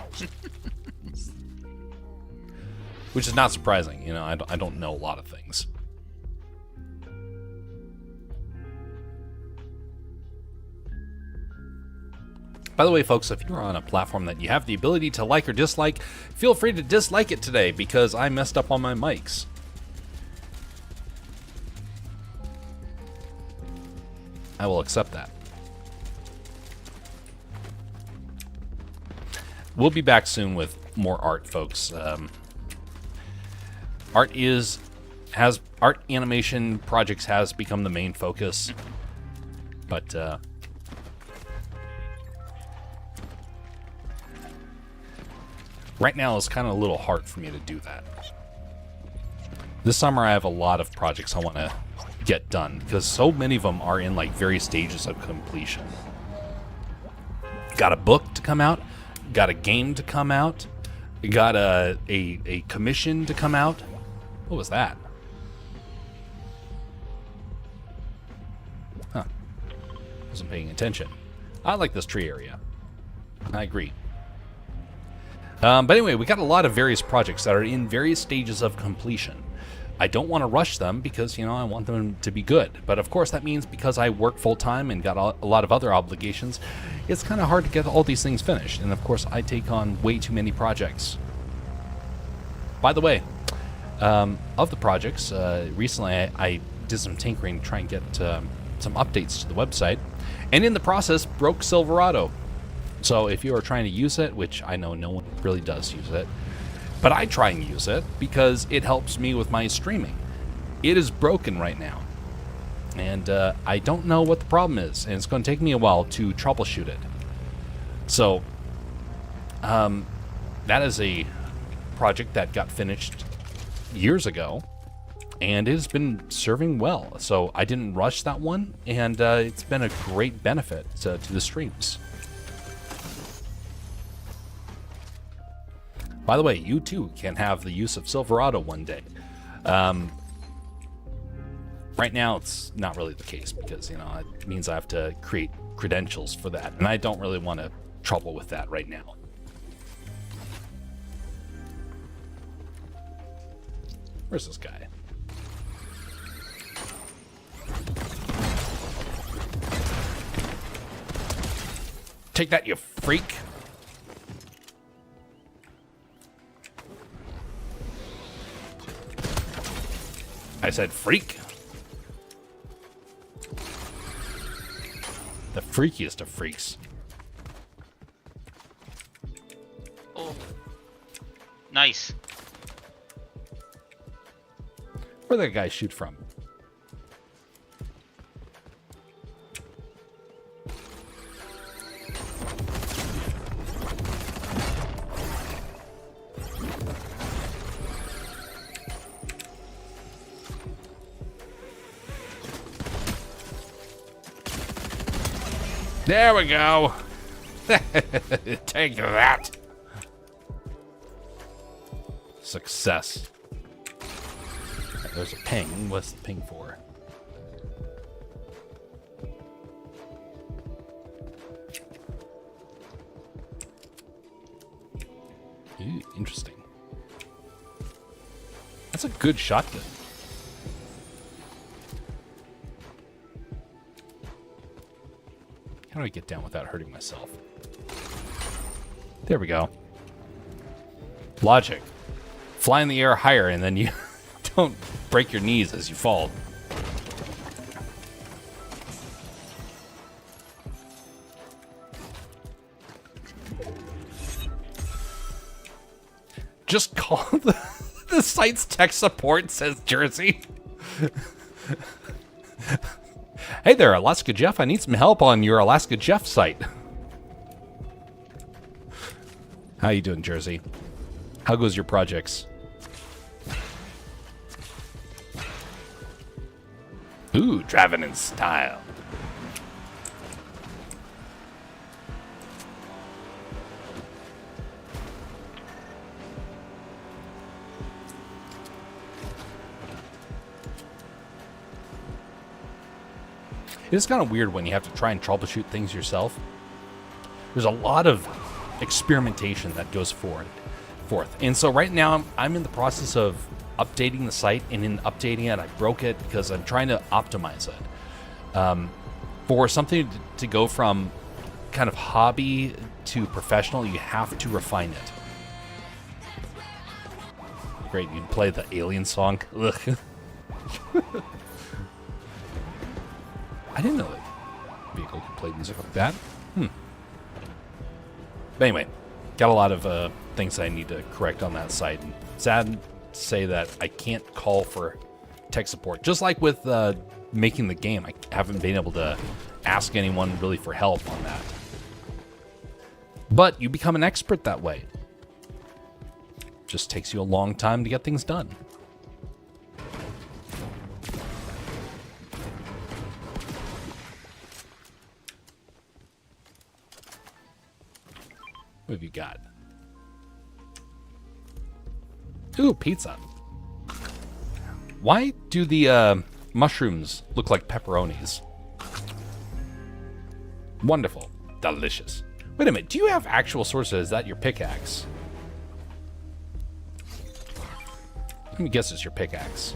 Which is not surprising. You know, I don't know a lot of things. By the way, folks, if you're on a platform that you have the ability to like or dislike, feel free to dislike it today because I messed up on my mics. I will accept that. We'll be back soon with more art, folks. Art animation projects has become the main focus, but right now it's kind of a little hard for me to do that. This summer I have a lot of projects I want to get done because so many of them are in like various stages of completion. Got a book to come out, got a game to come out, got a commission to come out. What was that? Huh. Wasn't paying attention. I like this tree area. I agree. But anyway, we got a lot of various projects that are in various stages of completion. I don't want to rush them because, you know, I want them to be good. But of course, that means because I work full-time and got a lot of other obligations, it's kind of hard to get all these things finished. And of course, I take on way too many projects. By the way, of the projects, recently I did some tinkering to try and get some updates to the website. And in the process, broke Silverado. So if you are trying to use it, which I know no one really does use it, but I try and use it because it helps me with my streaming. It is broken right now. And I don't know what the problem is. And it's going to take me a while to troubleshoot it. So that is a project that got finished years ago. And it has been serving well. So I didn't rush that one. And it's been a great benefit to the streams. By the way, you too can have the use of Silverado one day. Right now, it's not really the case because, you know, it means I have to create credentials for that, and I don't really want to trouble with that right now. Where's this guy? Take that, you freak! I said freak. The freakiest of freaks. Oh. Nice. Where'd that guy shoot from? There we go. Take that. Success. There's a ping. What's the ping for? Ooh, interesting. That's a good shotgun. How do I get down without hurting myself? There we go. Logic. Fly in the air higher and then you don't break your knees as you fall. Just call the site's tech support, says Jersey. Hey there, Alaska Jeff. I need some help on your Alaska Jeff site. How you doing, Jersey? How goes your projects? Ooh, driving in style. It's kind of weird when you have to try and troubleshoot things yourself. There's a lot of experimentation that goes forth. And so right now I'm in the process of updating the site, and in updating it I broke it because I'm trying to optimize it. For something to go from kind of hobby to professional, you have to refine it. Great, you can play the Alien song. Ugh. I didn't know that vehicle could play music like that. But anyway, got a lot of things I need to correct on that site. And sad to say that I can't call for tech support. Just like with making the game, I haven't been able to ask anyone really for help on that. But you become an expert that way. Just takes you a long time to get things done. What have you got? Ooh, pizza. Why do the mushrooms look like pepperonis? Wonderful. Delicious. Wait a minute, do you have actual sources? Is that your pickaxe? Let me guess it's your pickaxe.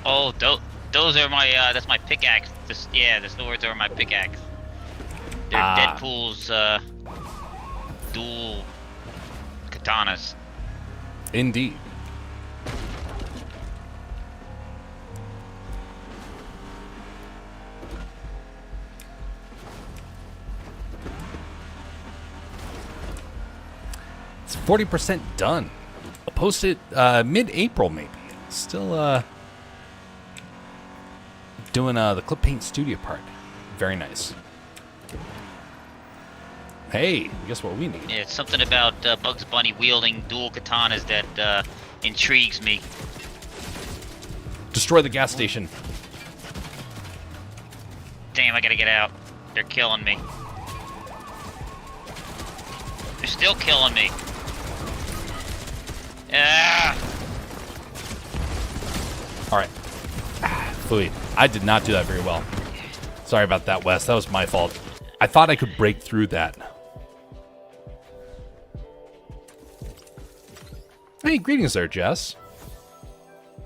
Oh, those are my, that's my pickaxe. Yeah, the swords are my pickaxe. They're Deadpool's, dual katanas. Indeed. It's 40% done. I'll post it mid-April maybe. Still doing the clip paint studio part. Very nice. Hey, guess what we need? Yeah, it's something about Bugs Bunny wielding dual katanas that intrigues me. Destroy the gas station. Damn, I gotta get out. They're killing me. They're still killing me. Ah! Alright. Phooey. I did not do that very well. Sorry about that, Wes. That was my fault. I thought I could break through that. Hey, greetings there, Jess.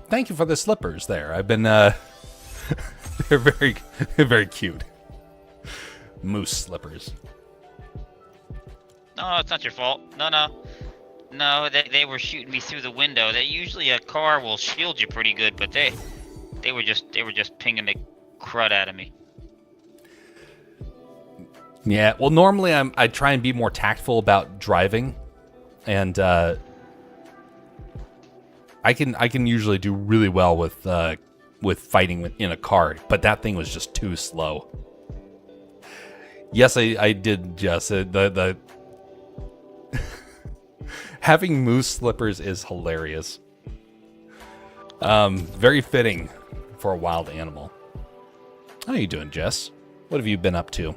Thank you for the slippers there. I've been, they're very cute. Moose slippers. No, it's not your fault. No, they were shooting me through the window. That usually a car will shield you pretty good, but they were just pinging the crud out of me. Yeah, well, normally I try and be more tactful about driving, and I can usually do really well with fighting in a car, but that thing was just too slow. Yes, I did, Jess. The having moose slippers is hilarious. Very fitting for a wild animal. How you doing, Jess? What have you been up to?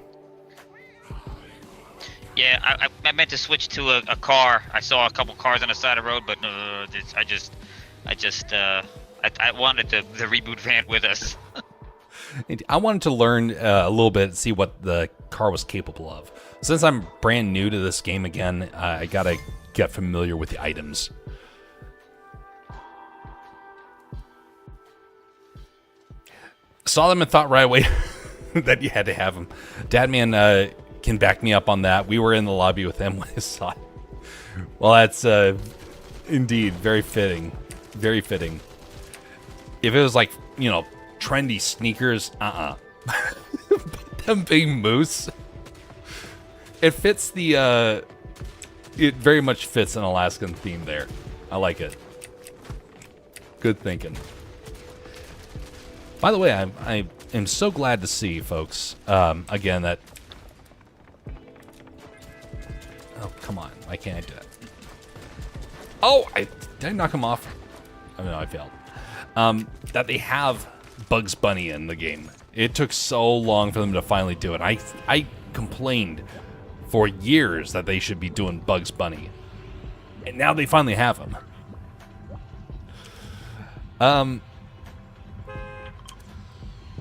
Yeah, I meant to switch to a car. I saw a couple cars on the side of the road, but I wanted the reboot van with us. I wanted to learn a little bit, see what the car was capable of. Since I'm brand new to this game again, I gotta get familiar with the items. Saw them and thought right away that you had to have them. Dadman can back me up on that. We were in the lobby with him when I saw it. Well, that's indeed very fitting. Very fitting. If it was like, trendy sneakers, but them being moose, it fits the, it very much fits an Alaskan theme there. I like it. Good thinking. By the way, I am so glad to see, folks, again, that... Oh, come on. Why can't I do that? Oh, did I knock him off? Oh, no, I failed. That they have Bugs Bunny in the game. It took so long for them to finally do it. I complained for years that they should be doing Bugs Bunny. And now they finally have him.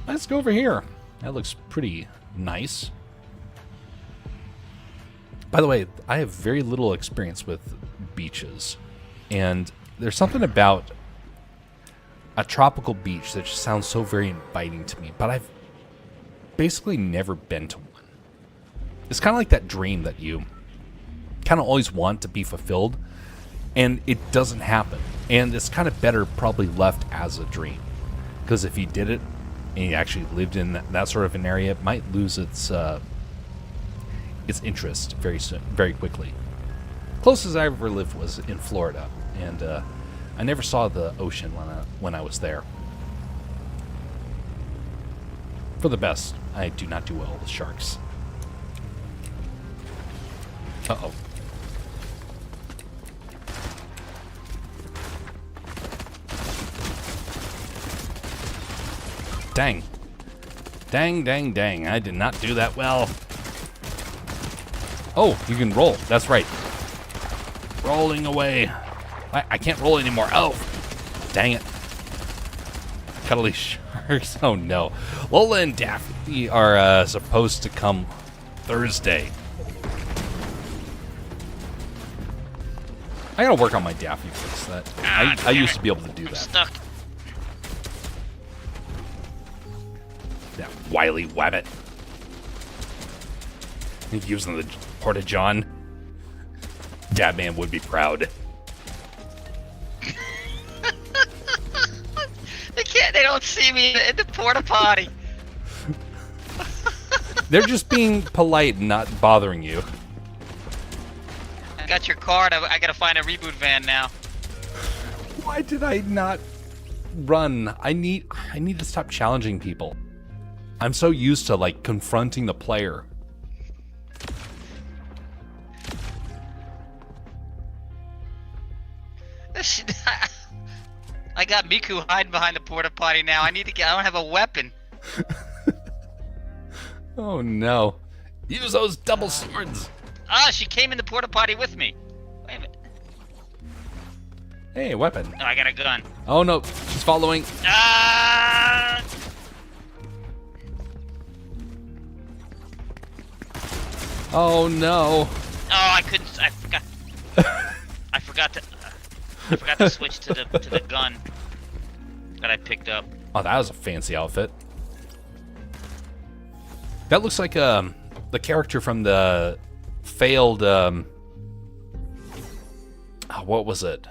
Let's go over here. That looks pretty nice. By the way, I have very little experience with beaches. And there's something about a tropical beach that just sounds so very inviting to me. But I've basically never been to one. It's kind of like that dream that you kind of always want to be fulfilled. And it doesn't happen. And it's kind of better probably left as a dream. Because if you did it, and you actually lived in that sort of an area, it might lose its interest very soon, very quickly. Closest I ever lived was in Florida, and I never saw the ocean when I was there. For the best, I do not do well with sharks. Uh-oh. Dang. Dang. I did not do that well. Oh, you can roll. That's right. Rolling away. I can't roll anymore. Oh, dang it. Cuddly sharks. Oh, no. Lola and Daffy are supposed to come Thursday. I gotta work on my Daffy fix. I used to be able to do I'm that. stuck. That wily wabbit. Using the Porta-John. Dadman would be proud. They don't see me in the porta potty. They're just being polite and not bothering you. I got your card. I gotta find a reboot van now. Why did I not run? I need to stop challenging people. I'm so used to like confronting the player. I got Miku hiding behind the porta potty now. I don't have a weapon. Oh no. Use those double swords. Ah, she came in the porta potty with me. Wait a minute. Hey, weapon. Oh, I got a gun. Oh no, she's following. Ah! Oh no. Oh, I couldn't. I forgot. I forgot to. I forgot to switch to the gun that I picked up. Oh, that was a fancy outfit. That looks like the character from the failed what was it?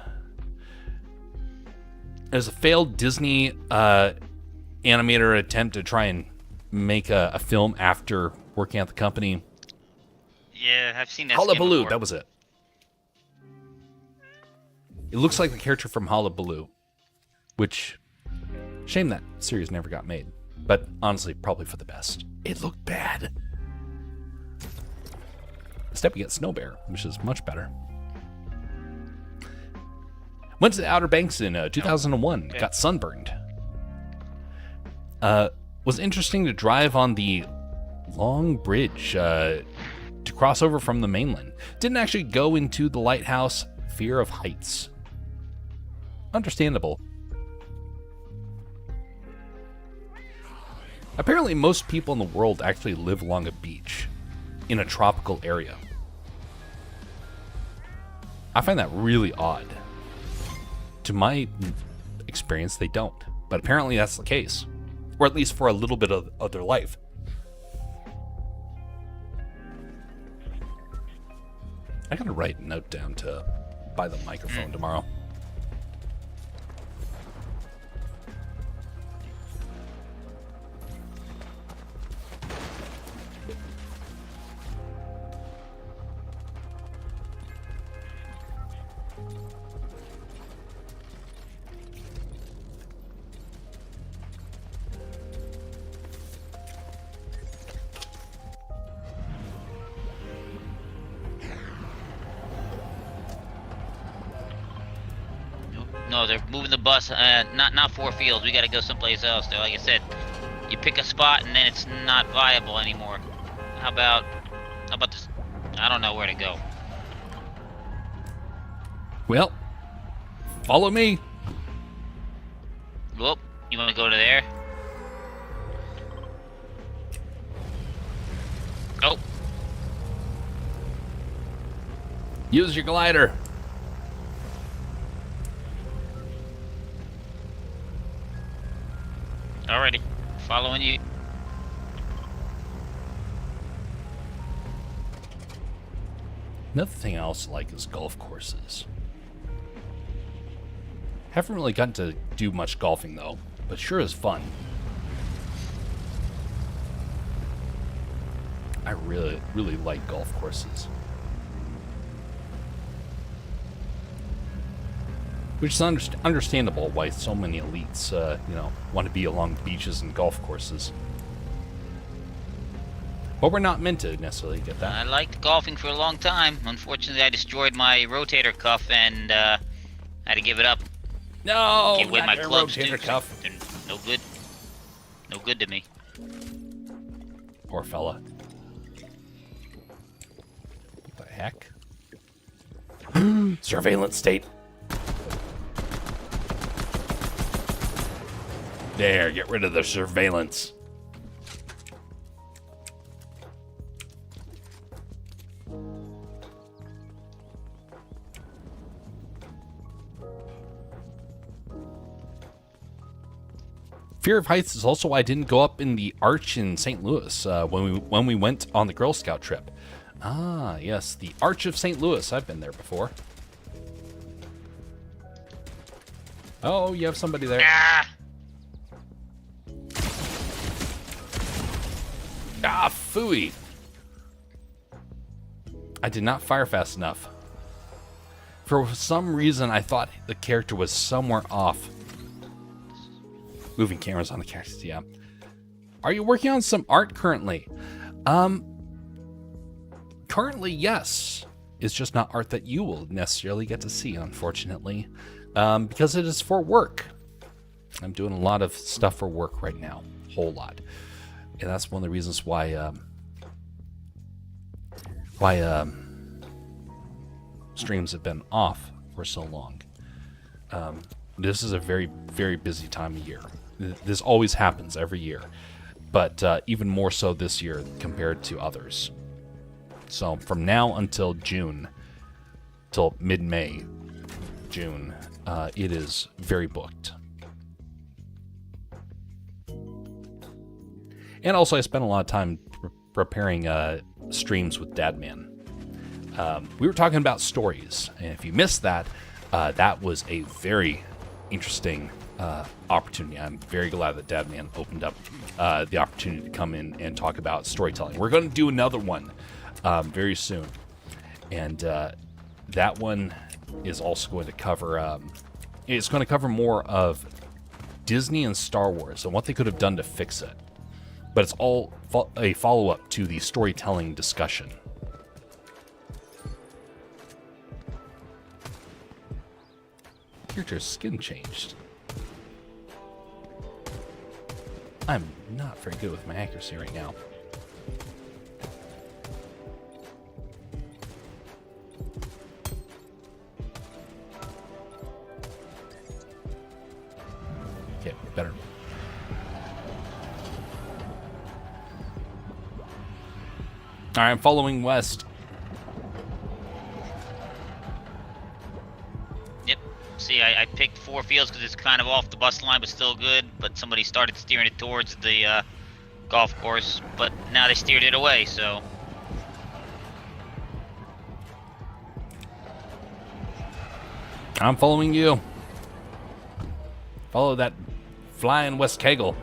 It was a failed Disney animator attempt to try and make a film after working at the company. Yeah, I've seen that. Hullabaloo, that was it. It looks like the character from Hullabaloo, which, shame that series never got made. But honestly, probably for the best. It looked bad. Instead, we get Snow Bear, which is much better. Went to the Outer Banks in 2001. Okay. Got sunburned. Was interesting to drive on the long bridge to cross over from the mainland. Didn't actually go into the lighthouse. Fear of heights. Understandable. Apparently, most people in the world actually live along a beach in a tropical area. I find that really odd. To my experience, they don't. But apparently that's the case. Or at least for a little bit of their life. I gotta write a note down to buy the microphone tomorrow. No, they're moving the bus. Not 4 fields. We got to go someplace else. Though, like I said, you pick a spot and then it's not viable anymore. How about this? I don't know where to go. Well, follow me. Whoop. You want to go to there? Oh. Use your glider. Alrighty. Following you. Another thing I also like is golf courses. Haven't really gotten to do much golfing though, but sure is fun. I really like golf courses. Which is understandable why so many elites, want to be along beaches and golf courses. But we're not meant to necessarily get that. I liked golfing for a long time. Unfortunately, I destroyed my rotator cuff and had to give it up. No, Gave away not my your clubs rotator too. cuff. They're no good. No good to me. Poor fella. What the heck? Surveillance state. There, get rid of the surveillance. Fear of heights is also why I didn't go up in the arch in St. Louis when we went on the Girl Scout trip. Ah, yes, the Arch of St. Louis. I've been there before. Oh, you have somebody there. Ah! Ah, phooey. I did not fire fast enough. For some reason, I thought the character was somewhere off. Moving cameras on the characters, yeah. Are you working on some art currently? Currently, yes. It's just not art that you will necessarily get to see, unfortunately, because it is for work. I'm doing a lot of stuff for work right now, whole lot. And that's one of the reasons why streams have been off for so long. This is a very, very busy time of year. This always happens every year, but even more so this year compared to others. So from now until June, till mid-May, June, it is very booked. And also I spent a lot of time preparing streams with Dadman. We were talking about stories, and if you missed that, that was a very interesting opportunity. I'm very glad that Dadman opened up the opportunity to come in and talk about storytelling. We're going to do another one very soon, and that one is also going to cover. It's going to cover more of Disney and Star Wars and what they could have done to fix it. But it's all a follow-up to the storytelling discussion. Character's skin changed. I'm not very good with my accuracy right now. Okay, better. All right, I'm following west. Yep. See, I picked 4 fields because it's kind of off the bus line, but still good. But somebody started steering it towards the golf course, but now they steered it away, so... I'm following you. Follow that flying West Kegel.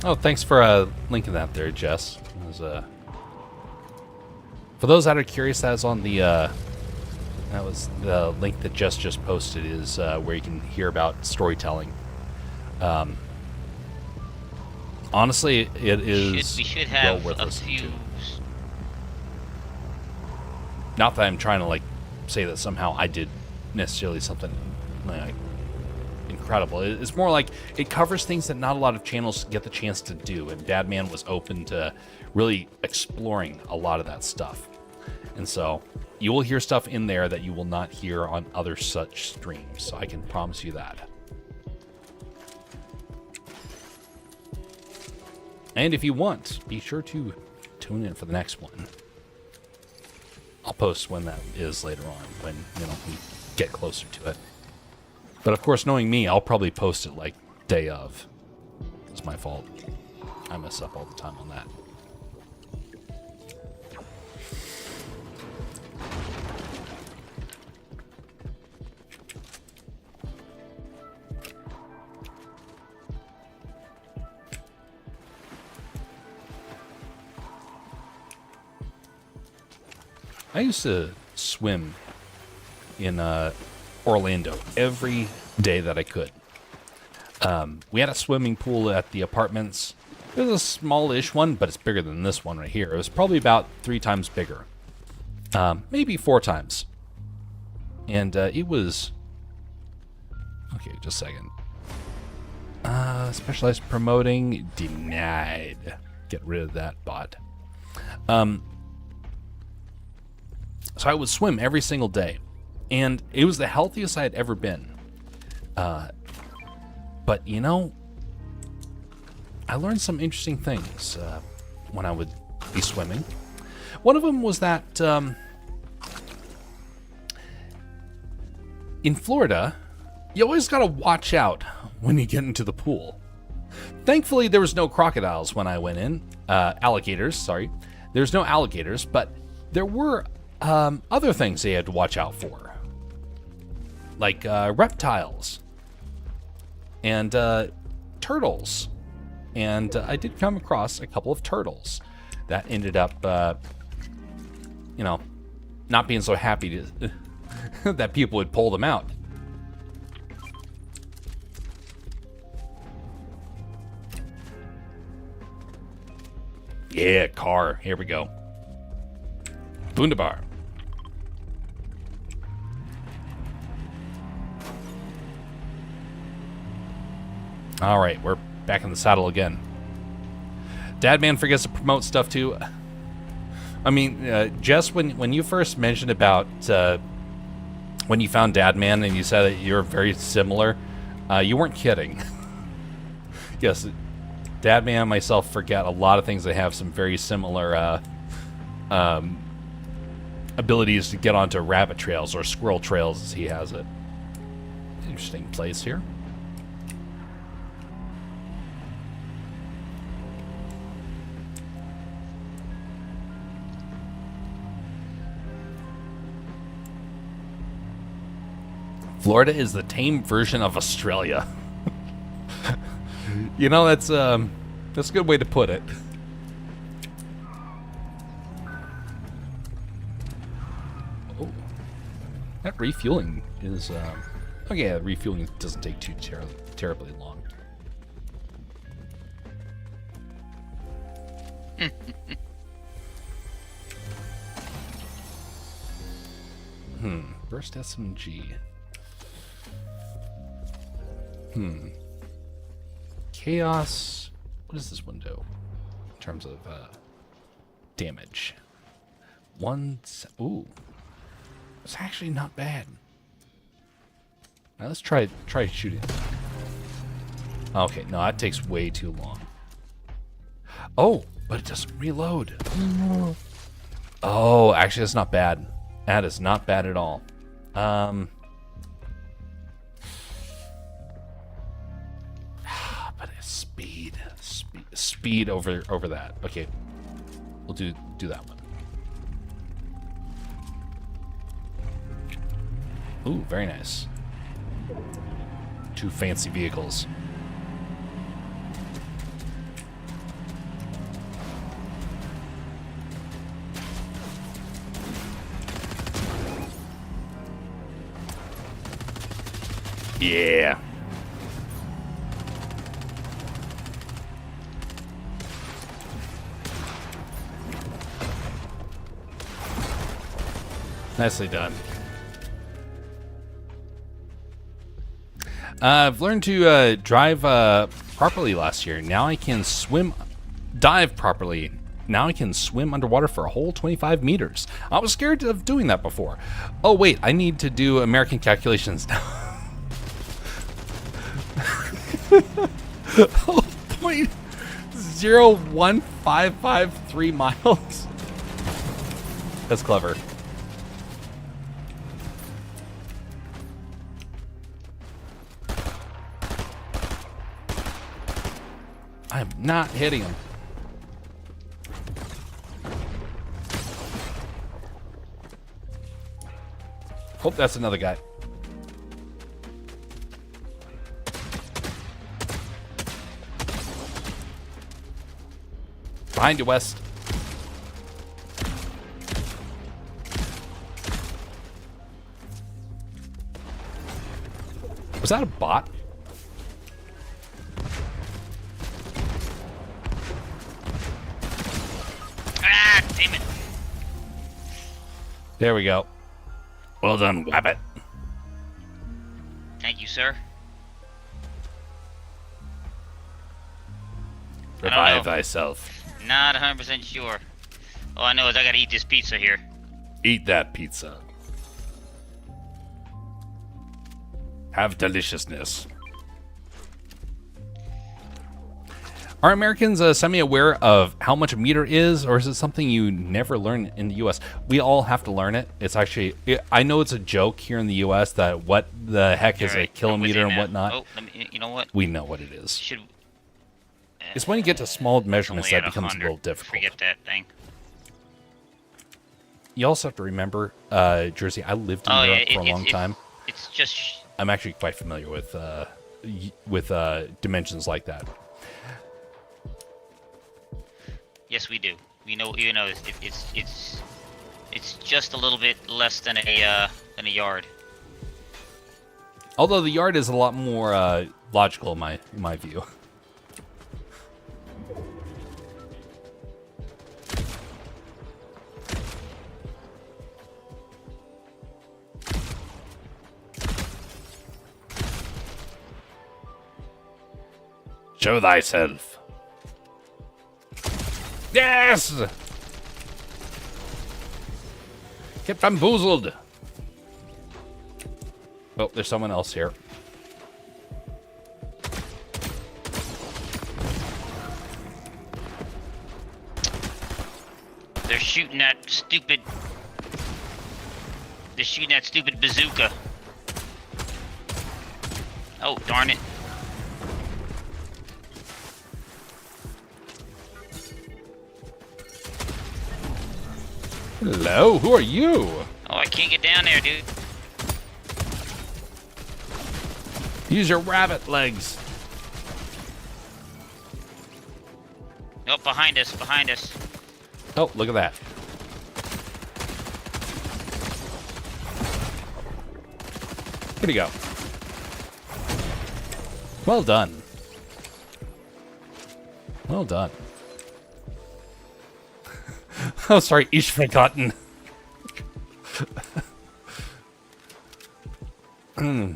Oh, thanks for linking that there, Jess. It was, for those that are curious, that was on the that was the link that Jess just posted. Is where you can hear about storytelling. Honestly, it is we should have well worth a listening few. to. Not that I'm trying to like say that somehow I did necessarily something like incredible. It's more like it covers things that not a lot of channels get the chance to do, and Dadman was open to really exploring a lot of that stuff. And so you will hear stuff in there that you will not hear on other such streams, so I can promise you that. And if you want, be sure to tune in for the next one. I'll post when that is later on, when we get closer to it. But of course, knowing me, I'll probably post it like day of. It's my fault. I mess up all the time on that. I used to swim in Orlando every day that I could. We had a swimming pool at the apartments. It was a smallish one, but it's bigger than this one right here. It was probably about 3 times bigger. Maybe 4 times. And it was... Okay, just a second. Specialized promoting denied. Get rid of that bot. So I would swim every single day, and it was the healthiest I had ever been. But I learned some interesting things when I would be swimming. One of them was that in Florida, you always got to watch out when you get into the pool. Thankfully, there was no crocodiles when I went in. Alligators, sorry. There's no alligators, but there were other things they had to watch out for. Like reptiles. And turtles. And I did come across a couple of turtles that ended up, not being so happy to that people would pull them out. Yeah, car. Here we go. Wunderbar. All right, we're back in the saddle again. Dadman forgets to promote stuff too. I mean, Jess, when you first mentioned about when you found Dadman and you said that you're very similar, you weren't kidding. Yes, Dadman and myself forget a lot of things that have some very similar abilities to get onto rabbit trails or squirrel trails, as he has it. Interesting place here. Florida is the tame version of Australia. You know, that's a good way to put it. Oh, that refueling is oh yeah, refueling doesn't take too terribly long. Burst SMG. Chaos. What does this one do in terms of damage? Ooh, it's actually not bad. Now let's try shooting. Okay, no, that takes way too long. Oh, but it doesn't reload. Oh, actually, that's not bad. That is not bad at all. But it's speed over that. Okay, we'll do that one. Ooh, very nice. Two fancy vehicles. Yeah. Nicely done. I've learned to drive properly last year. Now I can dive properly. Now I can swim underwater for a whole 25 meters. I was scared of doing that before. Oh wait, I need to do American calculations now. 0.0153 miles. That's clever. I'm not hitting him. Hope that's another guy. Behind you, West. Was that a bot? Ah, damn it. There we go. Well done, Wabbit. Thank you, sir. Revive thyself. Not 100% sure. All I know is I gotta eat this pizza here. Eat that pizza. Have deliciousness. Are Americans semi-aware of how much a meter is, or is it something you never learn in the U.S.? We all have to learn it. It's actually, I know it's a joke here in the U.S. that what the heck is a kilometer and whatnot. Oh, you know what? We know what it is. It's when you get to small measurements that becomes a little difficult. Forget that thing. You also have to remember, Jersey, I lived in Europe for a long time. It's just... I'm actually quite familiar with dimensions like that. Yes, we do. We know. You know, it's just a little bit less than a yard. Although the yard is a lot more logical in my view. Show thyself. Yes! Get bamboozled. Oh, there's someone else here. They're shooting that stupid... They're shooting that stupid bazooka. Oh, darn it. Hello, who are you? Oh, I can't get down there, dude. Use your rabbit legs. Oh, behind us, behind us. Oh, look at that. Where'd he go? Well done. Well done. Oh, sorry, ich forgotten. Oh,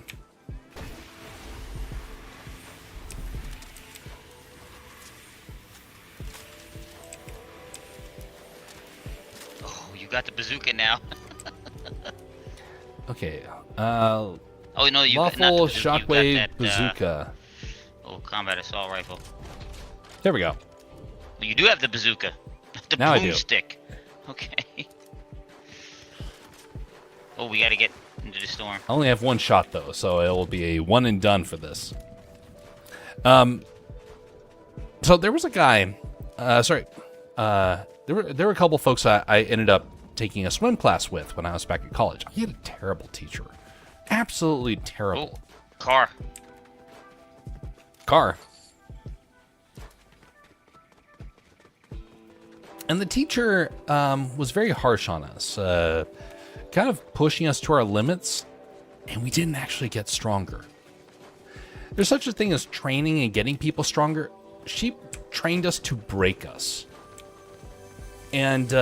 you got the bazooka now. Okay. Oh, no, you got not the Lawful bazooka. You shockwave got that, bazooka. oh, combat assault rifle. There we go. Well, you do have the bazooka. The Now I do. boomstick. Okay. Oh, we gotta get into the storm. I only have one shot though, so it will be a one and done for this. So there was a guy. There were a couple folks I ended up taking a swim class with when I was back at college. He had a terrible teacher, absolutely terrible. Oh, Car. And the teacher was very harsh on us, kind of pushing us to our limits, and we didn't actually get stronger. There's such a thing as training and getting people stronger. She trained us to break us. And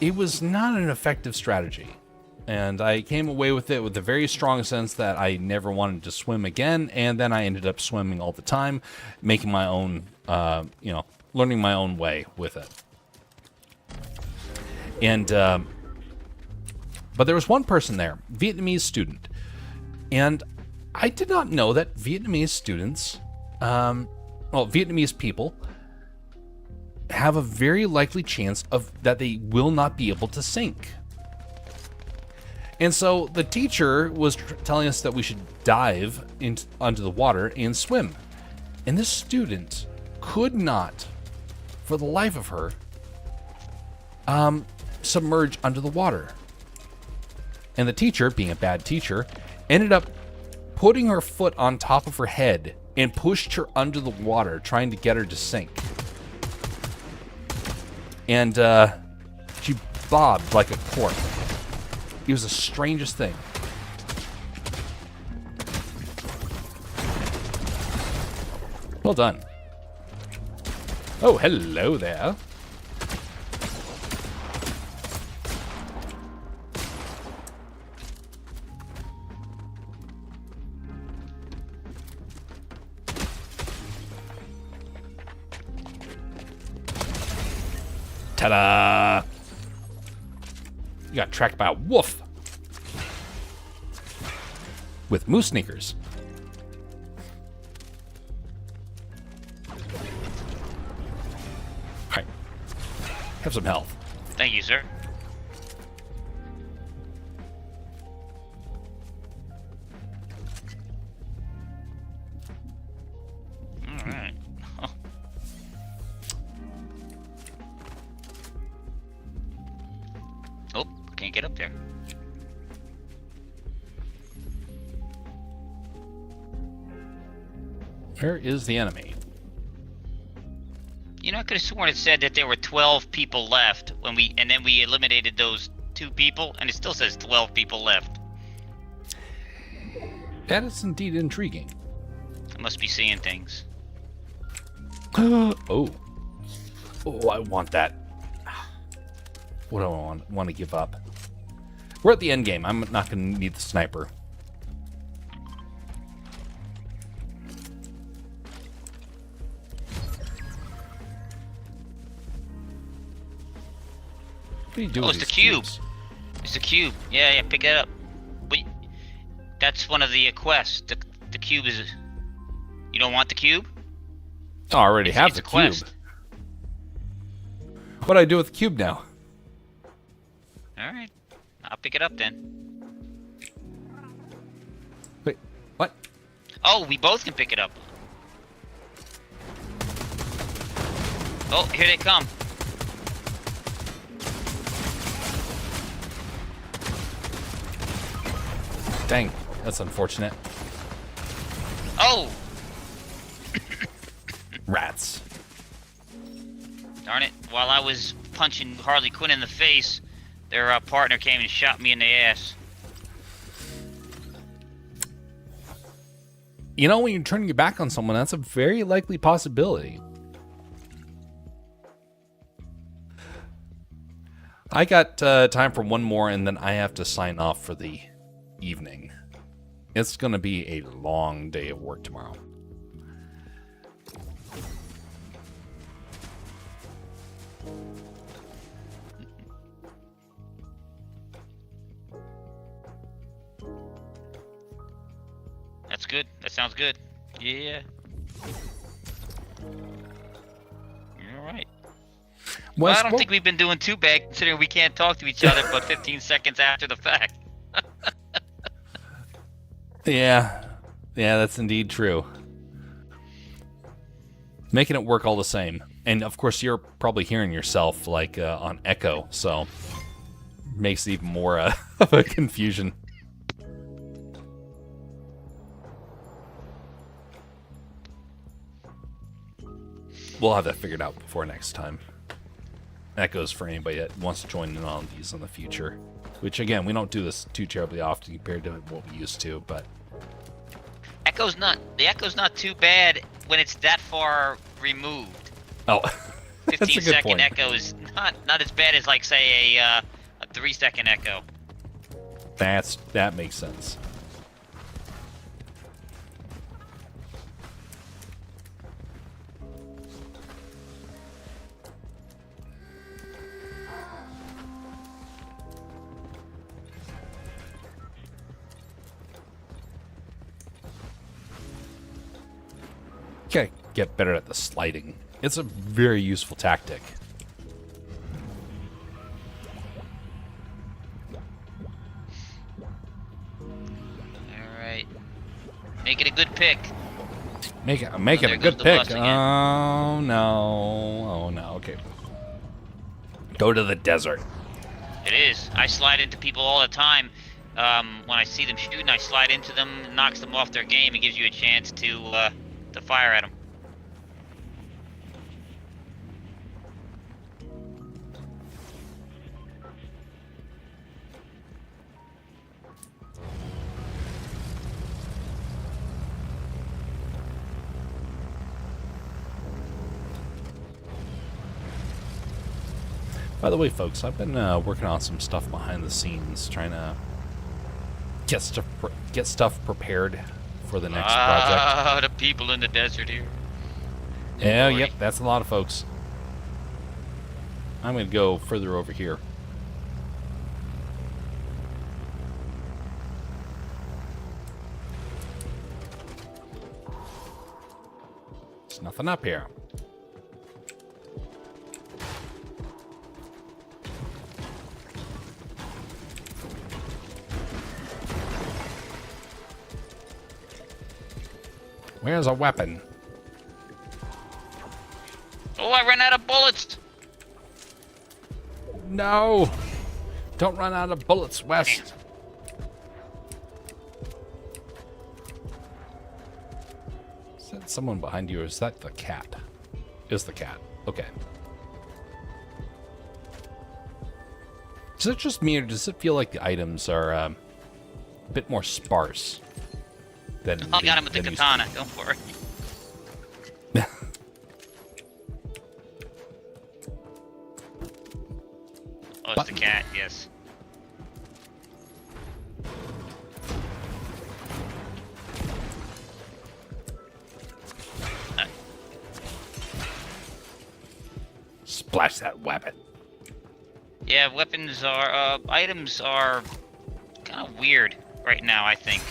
it was not an effective strategy. And I came away with it with a very strong sense that I never wanted to swim again, and then I ended up swimming all the time, making my own, learning my own way with it. And, but there was one person there, Vietnamese student. And I did not know that Vietnamese students, Vietnamese people, have a very likely chance of that they will not be able to sink. And so the teacher was telling us that we should dive onto the water and swim. And this student could not, for the life of her, submerge under the water. And the teacher, being a bad teacher, ended up putting her foot on top of her head and pushed her under the water, trying to get her to sink. And she bobbed like a cork. It was the strangest thing. Well done. Oh, hello there. Ta-da! You got tracked by a wolf. With moose sneakers. Alright. Have some health. thank you, sir. Alright. Oh. Oh, can't get up there. Where is the enemy? You know, I could have sworn it said that there were 12 people left and then we eliminated those 2 people, and it still says 12 people left. That is indeed intriguing. I must be seeing things. Oh. Oh, I want that. What do I want to give up? We're at the end game. I'm not going to need the sniper. do you do Oh, with it's the these cube. cubes? It's the cube. Yeah, pick it up. Wait, that's one of the quests. The cube is. You don't want the cube? Oh, I already have It's the a cube. quest. What do I do with the cube now? All right, I'll pick it up then. Wait, what? Oh, we both can pick it up. Oh, here they come. Dang, that's unfortunate. Oh, Rats. darn it. While I was punching Harley Quinn in the face, their partner came and shot me in the ass. You know, when you're turning your back on someone, that's a very likely possibility. I got time for one more, and then I have to sign off for the evening. It's going to be a long day of work tomorrow. That's good. That sounds good. Yeah. All right. Well, I don't think we've been doing too bad considering we can't talk to each other but 15 seconds after the fact. Yeah, that's indeed true. Making it work all the same. And of course, you're probably hearing yourself like on echo, so makes it even more of a confusion. We'll have that figured out before next time. That goes for anybody that wants to join in on these in the future. Which, again, we don't do this too terribly often compared to what we used to, but... The echo's not too bad when it's that far removed. Oh, that's a 15 good second point. echo is not as bad as, like, say, a 3-second echo. That makes sense. Okay, get better at the sliding. It's a very useful tactic. Alright. Make it a good pick. Make it a there good goes the pick. bus again. Oh no. Okay. Go to the desert. It is. I slide into people all the time. When I see them shooting, I slide into them, knocks them off their game. It gives you a chance to fire at them. By the way, folks, I've been working on some stuff behind the scenes, trying to get stuff prepared for the next project. The people in the desert here. Yeah, Lordy. yep, that's a lot of folks. I'm going to go further over here. There's nothing up here. Where's a weapon? Oh, I ran out of bullets. No! Don't run out of bullets, West. Is that someone behind you, or is that the cat? Is the cat. Okay. Is it just me, or does it feel like the items are a bit more sparse? I got him with the katana. Don't worry. Oh, it's the cat. Yes. Splash that weapon. Yeah, weapons are, items are kind of weird right now, I think.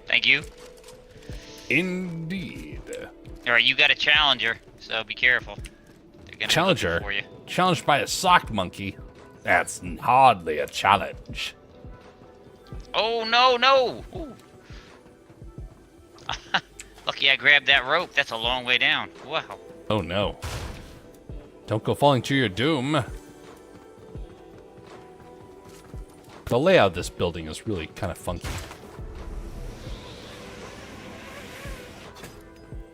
Thank you. Indeed. All right, you got a challenger, so be careful. They're gonna Challenger? be looking for you. Challenged by a sock monkey? That's hardly a challenge. Oh no, no! Ooh. Lucky I grabbed that rope. That's a long way down. Wow. Oh no. Don't go falling to your doom. The layout of this building is really kind of funky.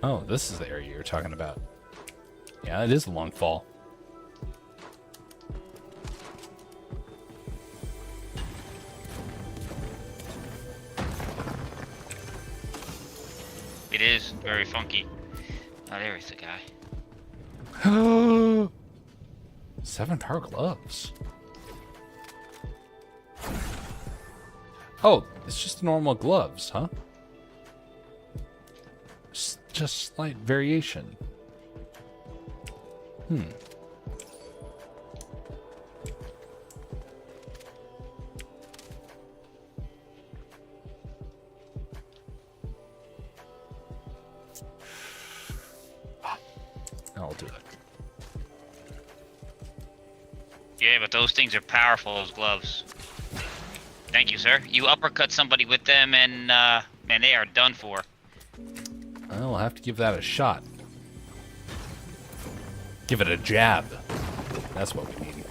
Oh, this is the area you're talking about. Yeah, it is a long fall. It is very funky. Oh, there is the guy. 7 power gloves. Oh, it's just normal gloves, huh? Just slight variation. I'll do it. Yeah, but those things are powerful, those gloves. Thank you, sir. You uppercut somebody with them and, man, they are done for. I'll have to give that a shot. Give it a jab. That's what we need.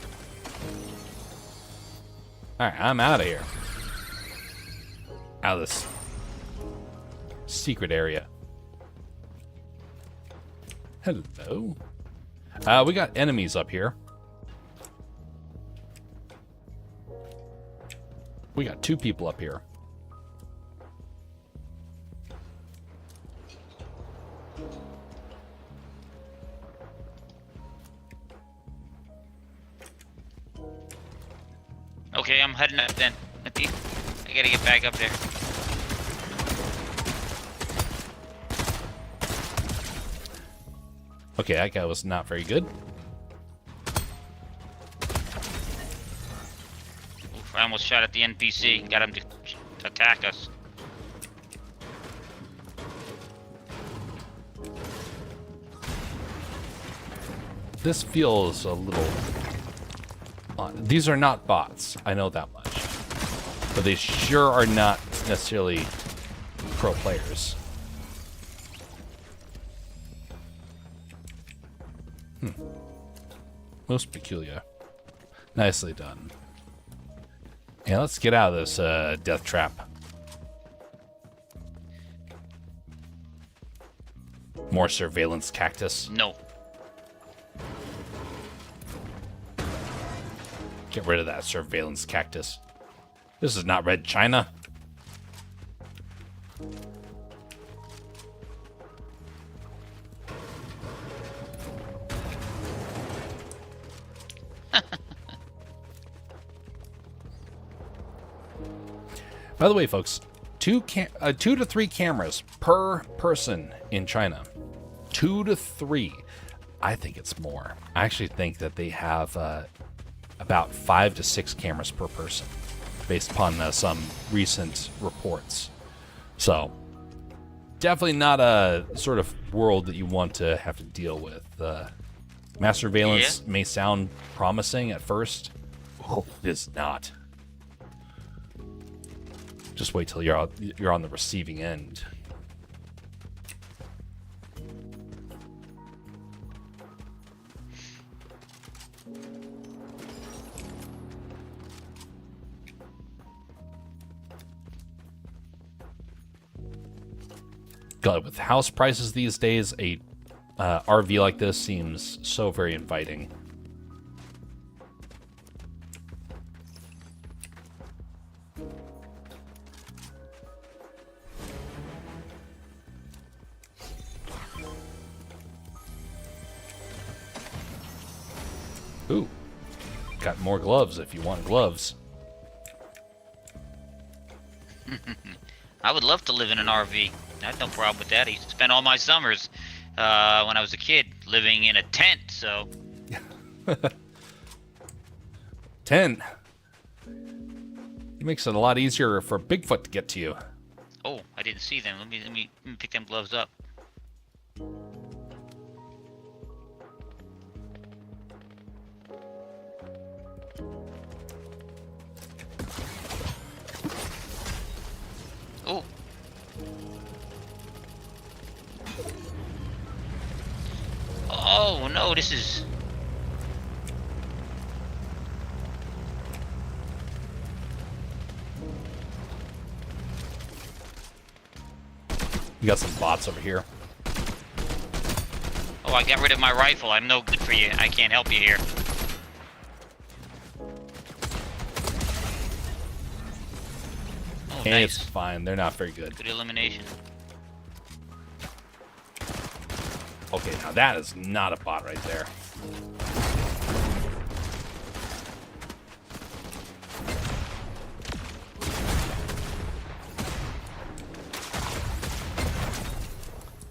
Alright, I'm out of here. Out of this secret area. Hello. We got enemies up here. We got 2 people up here. Okay, I'm heading up then. I gotta get back up there. Okay, that guy was not very good. Oof, I almost shot at the NPC. Got him to attack us. This feels a little odd. These are not bots, I know that much. But they sure are not necessarily pro players. Most peculiar. Nicely done. Yeah, let's get out of this death trap. More surveillance cactus. No. Get rid of that surveillance cactus. This is not Red China. By the way, folks, 2 to 3 cameras per person in China. 2 to 3. I think it's more. I actually think that they have about 5 to 6 cameras per person, based upon some recent reports. So, definitely not a sort of world that you want to have to deal with. Mass surveillance may sound promising at first. Oh, it is not. Just wait till you're on the receiving end. God, with house prices these days, a RV like this seems so very inviting. Ooh. Got more gloves if you want gloves. I would love to live in an RV. I had no problem with that. I used to spend all my summers when I was a kid living in a tent, so... Tent. It makes it a lot easier for Bigfoot to get to you. Oh, I didn't see them. Let me pick them gloves up. Oh. Oh no, this is... You got some bots over here. Oh, I got rid of my rifle. I'm no good for you. I can't help you here. Oh, Hey, nice. it's fine. They're not very good. Good elimination. Okay, now that is not a bot right there.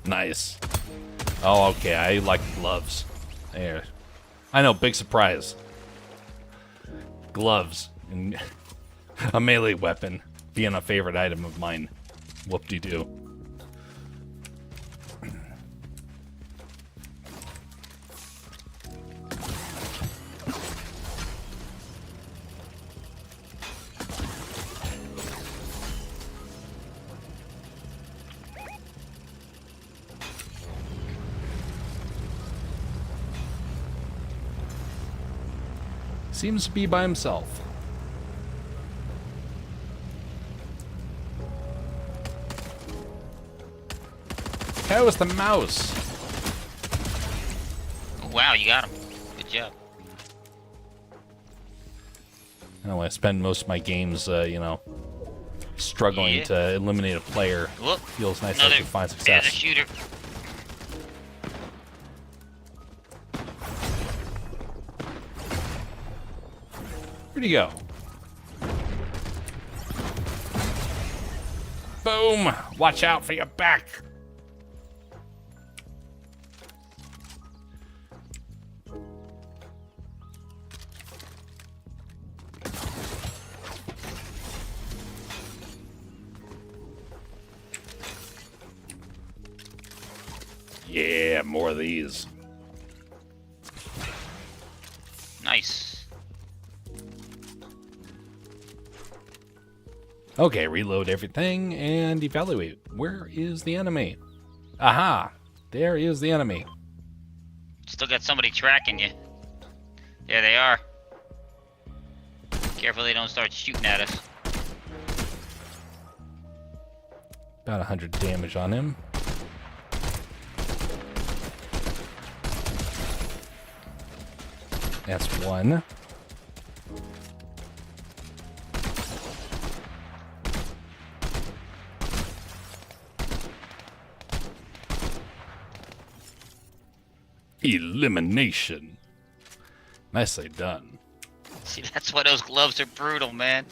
Nice. Oh, okay. I like gloves. There. I know, big surprise. Gloves. And a melee weapon being a favorite item of mine. Whoop-de-doo. Seems to be by himself. How was the mouse? Oh, wow, you got him. Good job. I know I spend most of my games, struggling to eliminate a player. Whoop. Feels nice Another, to find there's a success. shooter. Where'd he go? Boom! Watch out for your back! Yeah, more of these. Nice. Okay, reload everything and evaluate. Where is the enemy? Aha! There is the enemy. Still got somebody tracking you. There they are. Careful they don't start shooting at us. About 100 damage on him. That's one. Elimination. Nicely done. See, that's why those gloves are brutal, man.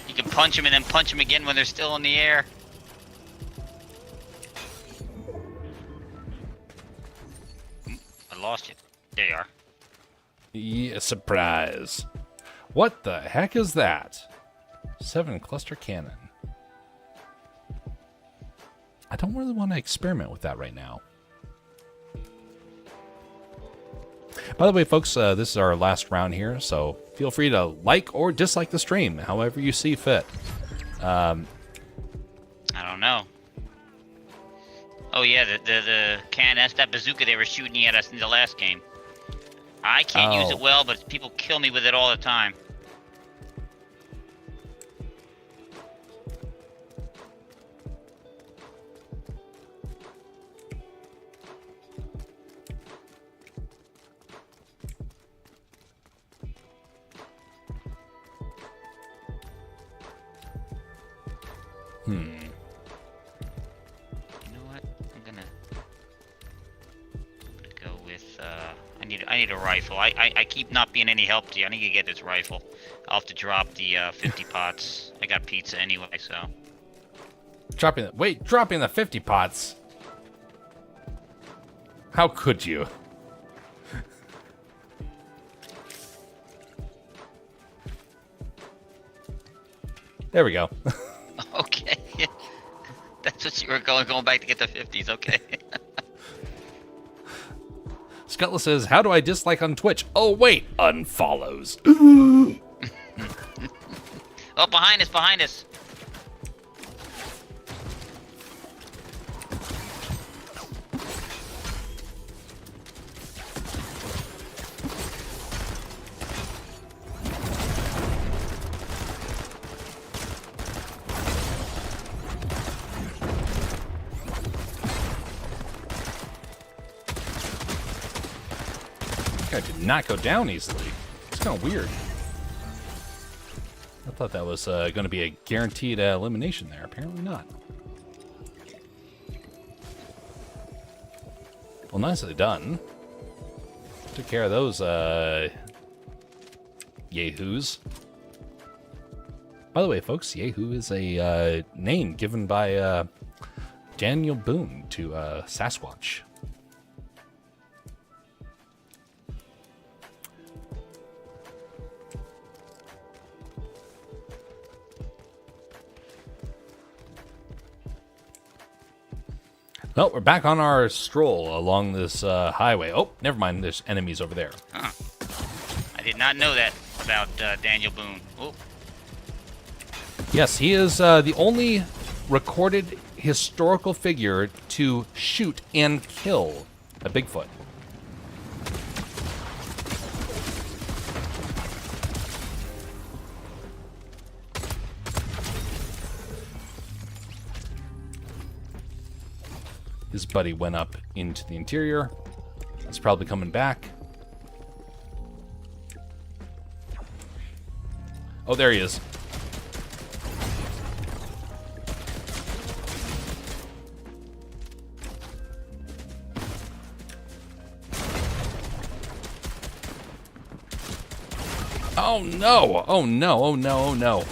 You can punch them and then punch them again when they're still in the air. I lost you. There you are. Yeah, surprise. What the heck is that? 7 cluster cannon. I don't really want to experiment with that right now. By the way, folks, this is our last round here, so feel free to like or dislike the stream, however you see fit. I don't know. Oh yeah, the cannon, that's that bazooka they were shooting at us in the last game. I can't use it well, but people kill me with it all the time. You know what? I'm gonna go with I need need a rifle. I keep not being any help to you. I need to get this rifle. I'll have to drop the 50 pots. I got pizza anyway, so. Dropping the 50 pots? How could you? There we go. Okay. That's what you were going back to get the 50s, okay. Scutla says, how do I dislike on Twitch? Oh, wait, unfollows. Oh, behind us, behind us. I did not go down easily. It's kind of weird. I thought that was going to be a guaranteed elimination there. Apparently not. Well, nicely done. Took care of those yahoos. By the way, folks, Yahoo is a name given by Daniel Boone to Sasquatch. Well, we're back on our stroll along this highway. Oh, never mind. There's enemies over there. Huh. I did not know that about Daniel Boone. Oh. Yes, he is the only recorded historical figure to shoot and kill a Bigfoot. His buddy went up into the interior. He's probably coming back. Oh, there he is. Oh no! Oh no! Oh no! Oh no!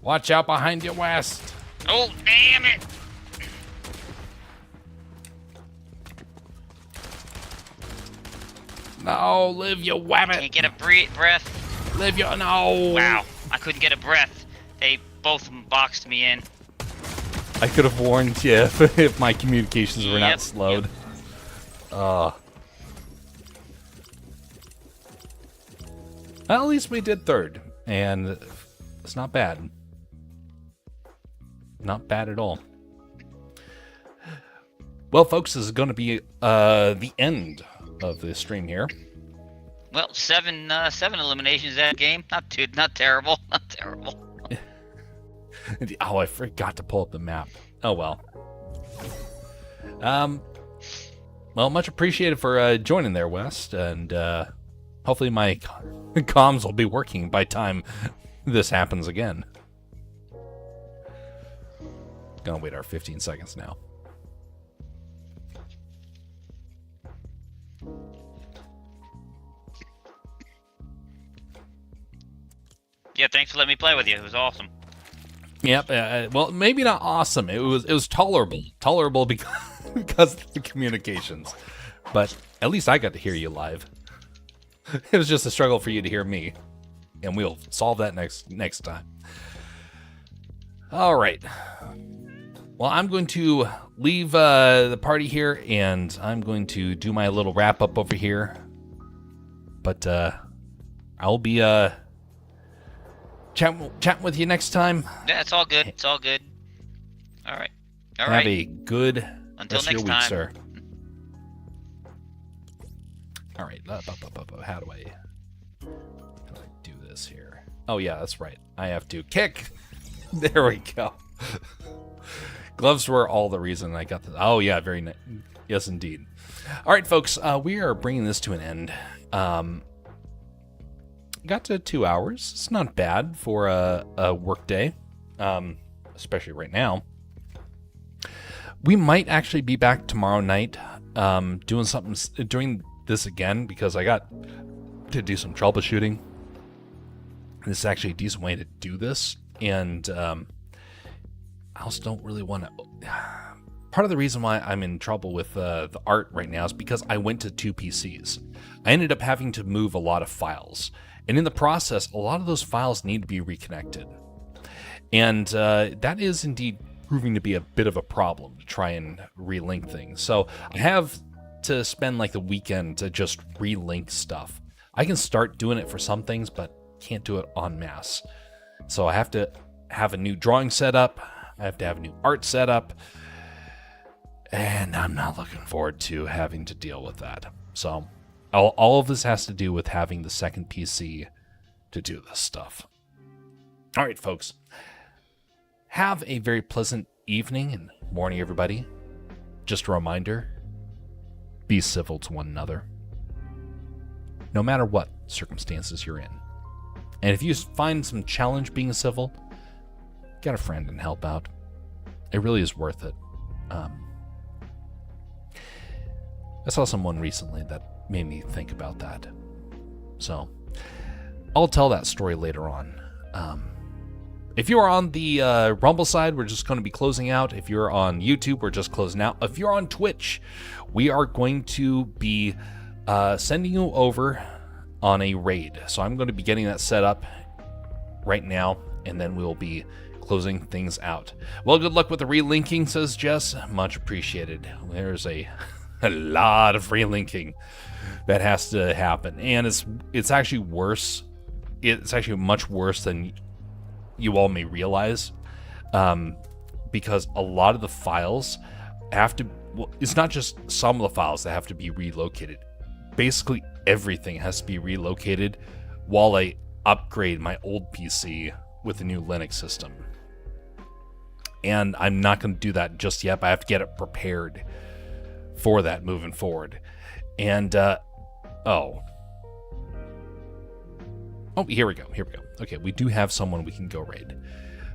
Watch out behind you, West. Oh, damn it! No, live your wabbit. Can't get a breath. Live your no. Wow, I couldn't get a breath. They both boxed me in. I could have warned you if my communications were not slowed. Well, at least we did third, and it's not bad. Not bad at all. Well, folks, this is going to be the end of the stream here. Well, seven eliminations that game. Not terrible. Not terrible. Oh, I forgot to pull up the map. Oh well. Well, much appreciated for joining there, West, and hopefully my comms will be working by time this happens again. Gonna wait our 15 seconds now. Yeah, thanks for letting me play with you. It was awesome. Yep. Well, maybe not awesome. It was tolerable because of the communications. But at least I got to hear you live. It was just a struggle for you to hear me, and we'll solve that next time. All right. Well, I'm going to leave the party here, and I'm going to do my little wrap up over here. But I'll be chatting with you next time. Yeah, it's all good. It's all good. All right. Have a good Until rest of your next week, time. sir. All right. How do I do this here? Oh, yeah, that's right. I have to kick. There we go. Gloves were all the reason I got this. Oh, yeah, very nice. Yes, indeed. All right, folks, we are bringing this to an end. Got to 2 hours. It's not bad for a work day, especially right now. We might actually be back tomorrow night doing this again because I got to do some troubleshooting. This is actually a decent way to do this, and I also don't really want to... Part of the reason why I'm in trouble with the art right now is because I went to 2 PCs. I ended up having to move a lot of files, and in the process, a lot of those files need to be reconnected. And that is indeed proving to be a bit of a problem to try and relink things. So I have to spend like the weekend to just relink stuff. I can start doing it for some things, but can't do it en masse. So I have to have a new drawing set up. I have to have a new art set up. And I'm not looking forward to having to deal with that. So all of this has to do with having the second PC to do this stuff. All right, folks. Have a very pleasant evening and morning, everybody. Just a reminder, be civil to one another, no matter what circumstances you're in. And if you find some challenge being civil, get a friend and help out. It really is worth it. I saw someone recently that made me think about that. So I'll tell that story later on. If you are on the Rumble side, we're just going to be closing out. If you're on YouTube, we're just closing out. If you're on Twitch, we are going to be sending you over on a raid. So I'm going to be getting that set up right now, and then we'll be closing things out. Well, good luck with the relinking, says Jess. Much appreciated. There's a lot of relinking that has to happen, and it's actually worse. It's actually much worse than you all may realize, because a lot of the files have to, well, it's not just some of the files that have to be relocated. Basically everything has to be relocated while I upgrade my old PC with the new Linux system. And I'm not going to do that just yet, but I have to get it prepared for that moving forward. And oh, here we go. Okay, we do have someone we can go raid.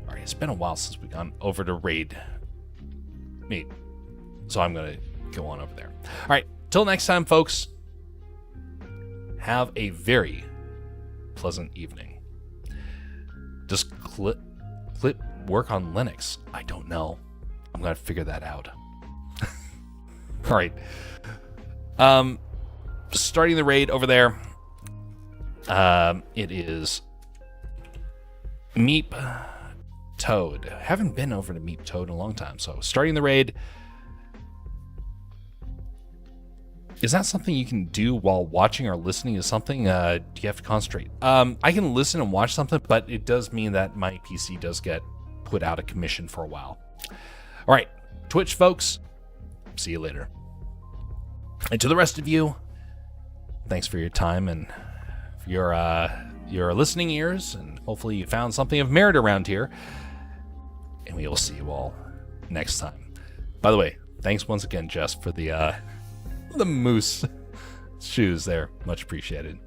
All right, it's been a while since we've gone over to raid me, so I'm going to go on over there. All right, till next time, folks, have a very pleasant evening. Does clip work on Linux? I don't know. I'm going to figure that out. All right. Starting the raid over there. It is Meep Toad. Haven't been over to Meep Toad in a long time, so starting the raid. Is that something you can do while watching or listening to something? Do you have to concentrate? I can listen and watch something, but it does mean that my PC does get put out of commission for a while. All right, Twitch folks, see you later. And to the rest of you, thanks for your time and for your listening ears, and hopefully you found something of merit around here. And we will see you all next time. By the way, thanks once again, Jess, for the moose shoes there. Much appreciated.